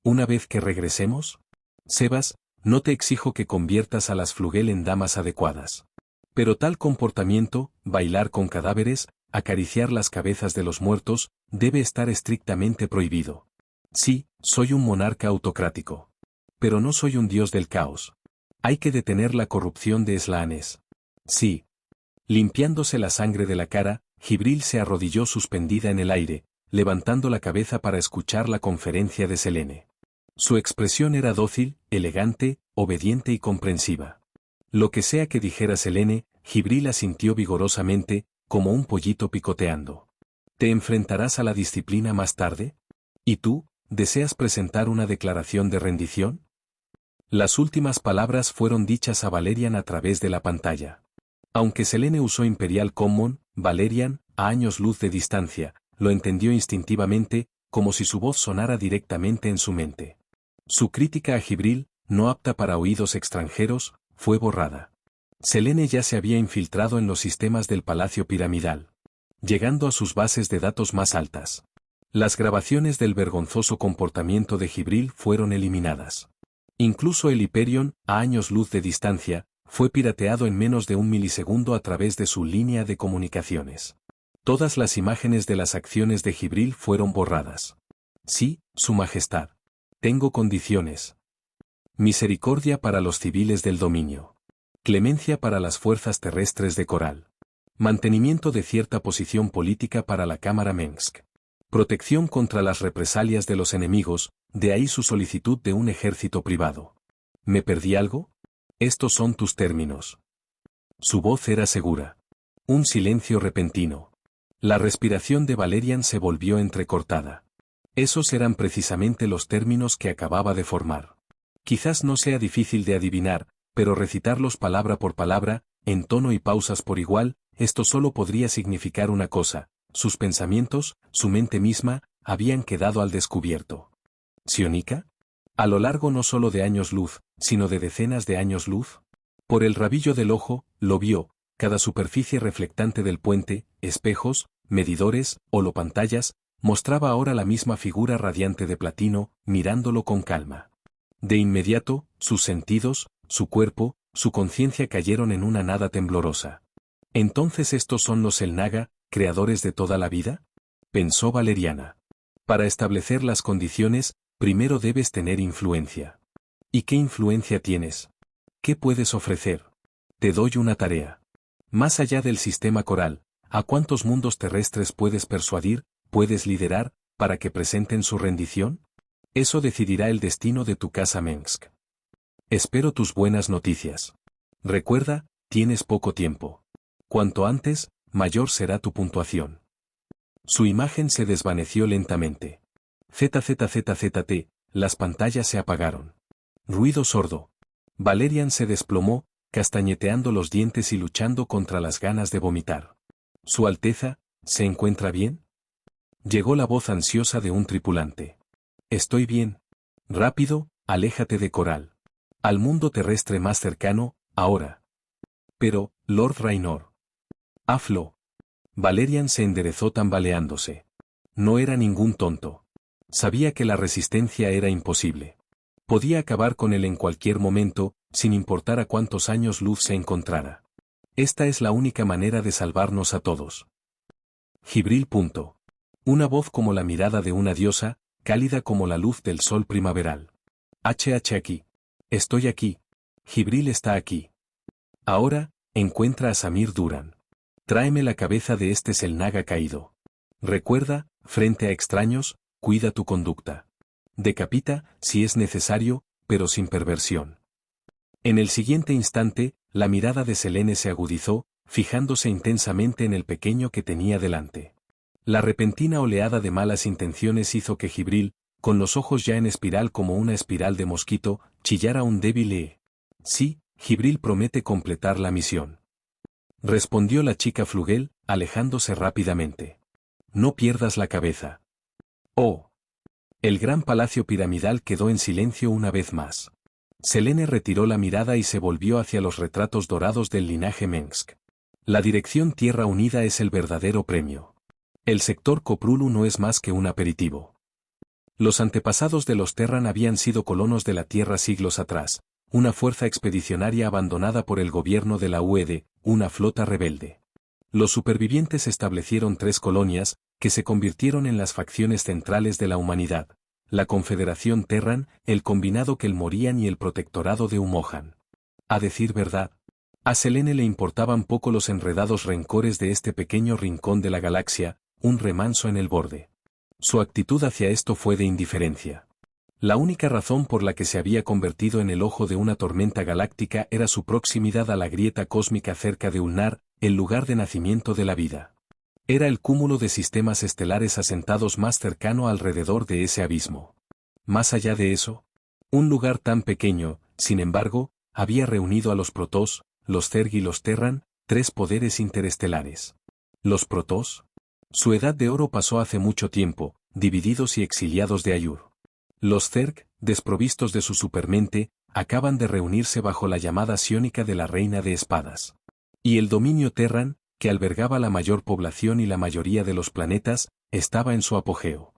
Una vez que regresemos, Sebas, no te exijo que conviertas a las Flugel en damas adecuadas. Pero tal comportamiento, bailar con cadáveres, acariciar las cabezas de los muertos, debe estar estrictamente prohibido. Sí, soy un monarca autocrático. Pero no soy un dios del caos. Hay que detener la corrupción de Slaanes. Sí. Limpiándose la sangre de la cara, Jibril se arrodilló suspendida en el aire, levantando la cabeza para escuchar la conferencia de Selene. Su expresión era dócil, elegante, obediente y comprensiva. Lo que sea que dijera Selene, Jibril asintió vigorosamente, como un pollito picoteando. ¿Te enfrentarás a la disciplina más tarde? ¿Y tú, deseas presentar una declaración de rendición? Las últimas palabras fueron dichas a Valerian a través de la pantalla. Aunque Selene usó Imperial Common, Valerian, a años luz de distancia, lo entendió instintivamente, como si su voz sonara directamente en su mente. Su crítica a Jibril, no apta para oídos extranjeros, fue borrada. Selene ya se había infiltrado en los sistemas del Palacio Piramidal, llegando a sus bases de datos más altas. Las grabaciones del vergonzoso comportamiento de Jibril fueron eliminadas. Incluso el Hyperion, a años luz de distancia, fue pirateado en menos de un milisegundo a través de su línea de comunicaciones. Todas las imágenes de las acciones de Jibril fueron borradas. Sí, Su Majestad. Tengo condiciones. Misericordia para los civiles del dominio. Clemencia para las fuerzas terrestres de Coral. Mantenimiento de cierta posición política para la Cámara Mengsk. Protección contra las represalias de los enemigos, de ahí su solicitud de un ejército privado. ¿Me perdí algo? Estos son tus términos. Su voz era segura. Un silencio repentino. La respiración de Valerian se volvió entrecortada. Esos eran precisamente los términos que acababa de formar. Quizás no sea difícil de adivinar, pero recitarlos palabra por palabra, en tono y pausas por igual, esto solo podría significar una cosa: sus pensamientos, su mente misma, habían quedado al descubierto. ¿Sionica? A lo largo no solo de años luz, sino de decenas de años luz. Por el rabillo del ojo, lo vio, cada superficie reflectante del puente, espejos, medidores, holopantallas, mostraba ahora la misma figura radiante de platino, mirándolo con calma. De inmediato, sus sentidos, su cuerpo, su conciencia cayeron en una nada temblorosa. ¿Entonces estos son los Elnaga, creadores de toda la vida? Pensó Valeriana. Para establecer las condiciones, primero debes tener influencia. ¿Y qué influencia tienes? ¿Qué puedes ofrecer? Te doy una tarea. Más allá del sistema coral, ¿a cuántos mundos terrestres puedes persuadir, puedes liderar, para que presenten su rendición? Eso decidirá el destino de tu casa Mengsk. Espero tus buenas noticias. Recuerda, tienes poco tiempo. Cuanto antes, mayor será tu puntuación. Su imagen se desvaneció lentamente. ZZZZT, las pantallas se apagaron. Ruido sordo. Valerian se desplomó, castañeteando los dientes y luchando contra las ganas de vomitar. Su Alteza, ¿se encuentra bien? Llegó la voz ansiosa de un tripulante. Estoy bien. Rápido, aléjate de Coral. Al mundo terrestre más cercano, ahora. Pero, Lord Raynor. Aflo. Valerian se enderezó tambaleándose. No era ningún tonto. Sabía que la resistencia era imposible. Podía acabar con él en cualquier momento, sin importar a cuántos años luz se encontrara. Esta es la única manera de salvarnos a todos. Jibril. Una voz como la mirada de una diosa, cálida como la luz del sol primaveral. Aquí. Estoy aquí. Jibril está aquí. Ahora, encuentra a Samir Duran. Tráeme la cabeza de este Selnaga caído. Recuerda, frente a extraños, cuida tu conducta. Decapita, si es necesario, pero sin perversión. En el siguiente instante, la mirada de Selene se agudizó, fijándose intensamente en el pequeño que tenía delante. La repentina oleada de malas intenciones hizo que Jibril, con los ojos ya en espiral como una espiral de mosquito, chillara un débil Sí, Jibril promete completar la misión. Respondió la chica Flugel, alejándose rápidamente. No pierdas la cabeza. Oh. El gran palacio piramidal quedó en silencio una vez más. Selene retiró la mirada y se volvió hacia los retratos dorados del linaje Mengsk. La dirección Tierra Unida es el verdadero premio. El sector Koprulu no es más que un aperitivo. Los antepasados de los Terran habían sido colonos de la Tierra siglos atrás, una fuerza expedicionaria abandonada por el gobierno de la UED, una flota rebelde. Los supervivientes establecieron 3 colonias, que se convirtieron en las facciones centrales de la humanidad: la Confederación Terran, el Combinado Kelmorian y el Protectorado de Humohan. A decir verdad, a Selene le importaban poco los enredados rencores de este pequeño rincón de la galaxia, un remanso en el borde. Su actitud hacia esto fue de indiferencia. La única razón por la que se había convertido en el ojo de una tormenta galáctica era su proximidad a la grieta cósmica cerca de Ulnar, el lugar de nacimiento de la vida. Era el cúmulo de sistemas estelares asentados más cercano alrededor de ese abismo. Más allá de eso, un lugar tan pequeño, sin embargo, había reunido a los Protoss, los Zerg y los Terran, tres poderes interestelares. ¿Los Protoss? Su edad de oro pasó hace mucho tiempo, divididos y exiliados de Ayur. Los Zerg, desprovistos de su supermente, acaban de reunirse bajo la llamada Sionica de la Reina de Espadas. Y el dominio Terran, que albergaba la mayor población y la mayoría de los planetas, estaba en su apogeo.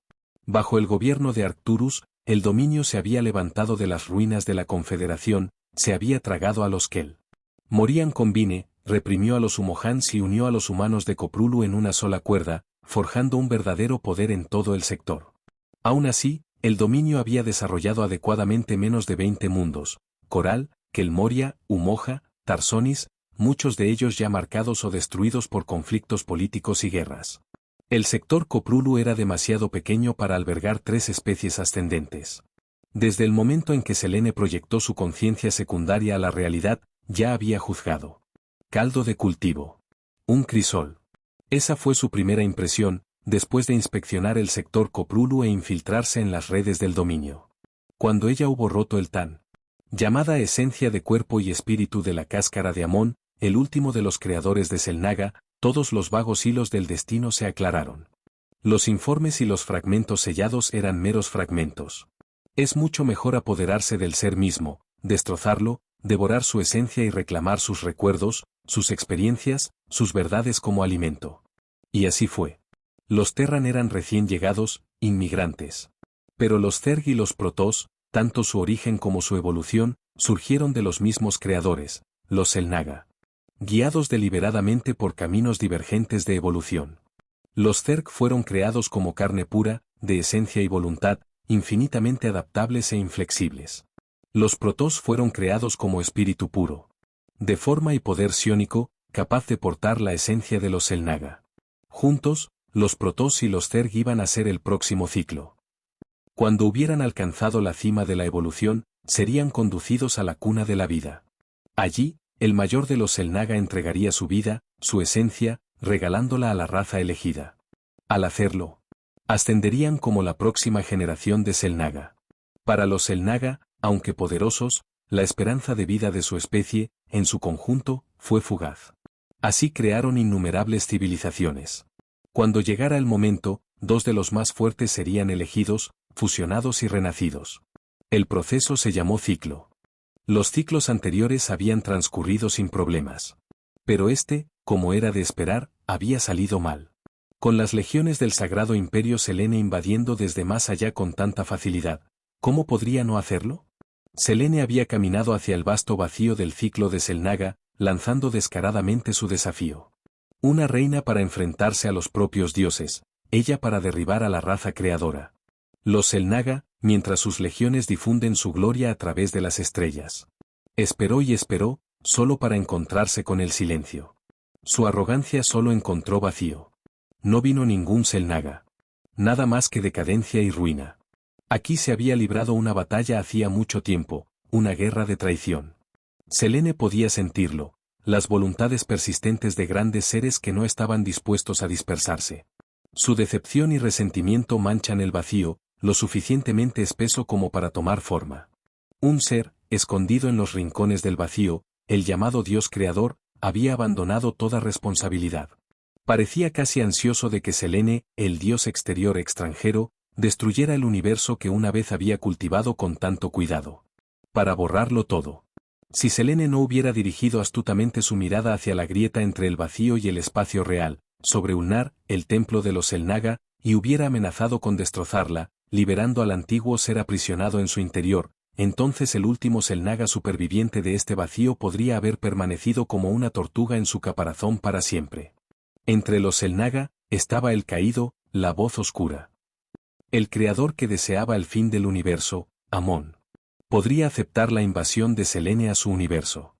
Bajo el gobierno de Arcturus, el dominio se había levantado de las ruinas de la Confederación, se había tragado a los Kel. Morian Combine, reprimió a los Humohans y unió a los humanos de Coprulu en una sola cuerda, forjando un verdadero poder en todo el sector. Aún así, el dominio había desarrollado adecuadamente menos de 20 mundos: Coral, Kelmoria, Humoja, Tarsonis, muchos de ellos ya marcados o destruidos por conflictos políticos y guerras. El sector Coprulu era demasiado pequeño para albergar tres especies ascendentes. Desde el momento en que Selene proyectó su conciencia secundaria a la realidad, ya había juzgado. Caldo de cultivo. Un crisol. Esa fue su primera impresión, después de inspeccionar el sector Coprulu e infiltrarse en las redes del dominio. Cuando ella hubo roto el tan llamada esencia de cuerpo y espíritu de la cáscara de Amón, el último de los creadores de Selnaga, todos los vagos hilos del destino se aclararon. Los informes y los fragmentos sellados eran meros fragmentos. Es mucho mejor apoderarse del ser mismo, destrozarlo, devorar su esencia y reclamar sus recuerdos, sus experiencias, sus verdades como alimento. Y así fue. Los Terran eran recién llegados, inmigrantes. Pero los Zerg y los Protoss, tanto su origen como su evolución, surgieron de los mismos creadores, los Selnaga. Guiados deliberadamente por caminos divergentes de evolución. Los Zerg fueron creados como carne pura, de esencia y voluntad, infinitamente adaptables e inflexibles. Los Protoss fueron creados como espíritu puro. De forma y poder psiónico, capaz de portar la esencia de los Selnaga. Juntos, los Protoss y los Zerg iban a ser el próximo ciclo. Cuando hubieran alcanzado la cima de la evolución, serían conducidos a la cuna de la vida. Allí, el mayor de los Selnaga entregaría su vida, su esencia, regalándola a la raza elegida. Al hacerlo, ascenderían como la próxima generación de Selnaga. Para los Selnaga, aunque poderosos, la esperanza de vida de su especie, en su conjunto, fue fugaz. Así crearon innumerables civilizaciones. Cuando llegara el momento, dos de los más fuertes serían elegidos, fusionados y renacidos. El proceso se llamó ciclo. Los ciclos anteriores habían transcurrido sin problemas. Pero este, como era de esperar, había salido mal. Con las legiones del Sagrado Imperio Selene invadiendo desde más allá con tanta facilidad, ¿cómo podría no hacerlo? Selene había caminado hacia el vasto vacío del ciclo de Selnaga, lanzando descaradamente su desafío. Una reina para enfrentarse a los propios dioses, ella para derribar a la raza creadora. Los Selnaga, mientras sus legiones difunden su gloria a través de las estrellas. Esperó y esperó, solo para encontrarse con el silencio. Su arrogancia solo encontró vacío. No vino ningún Selnaga. Nada más que decadencia y ruina. Aquí se había librado una batalla hacía mucho tiempo, una guerra de traición. Selene podía sentirlo, las voluntades persistentes de grandes seres que no estaban dispuestos a dispersarse. Su decepción y resentimiento manchan el vacío, lo suficientemente espeso como para tomar forma. Un ser, escondido en los rincones del vacío, el llamado Dios Creador, había abandonado toda responsabilidad. Parecía casi ansioso de que Selene, el Dios exterior extranjero, destruyera el universo que una vez había cultivado con tanto cuidado. Para borrarlo todo. Si Selene no hubiera dirigido astutamente su mirada hacia la grieta entre el vacío y el espacio real, sobre Ulnar, el templo de los Selnaga, y hubiera amenazado con destrozarla, liberando al antiguo ser aprisionado en su interior, entonces el último Selnaga superviviente de este vacío podría haber permanecido como una tortuga en su caparazón para siempre. Entre los Selnaga, estaba el caído, la voz oscura. El creador que deseaba el fin del universo, Amón. Podría aceptar la invasión de Selene a su universo.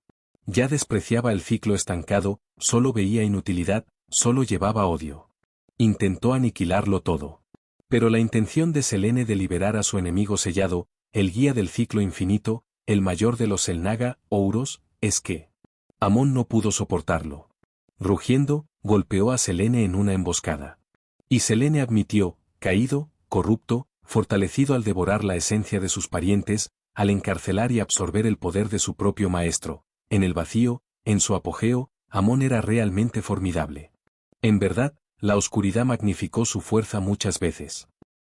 Ya despreciaba el ciclo estancado, solo veía inutilidad, solo llevaba odio. Intentó aniquilarlo todo. Pero la intención de Selene de liberar a su enemigo sellado, el guía del ciclo infinito, el mayor de los Selnaga, Ouros, es que Amón no pudo soportarlo. Rugiendo, golpeó a Selene en una emboscada. Y Selene admitió, caído, corrupto, fortalecido al devorar la esencia de sus parientes, al encarcelar y absorber el poder de su propio maestro. En el vacío, en su apogeo, Amón era realmente formidable. En verdad, la oscuridad magnificó su fuerza muchas veces.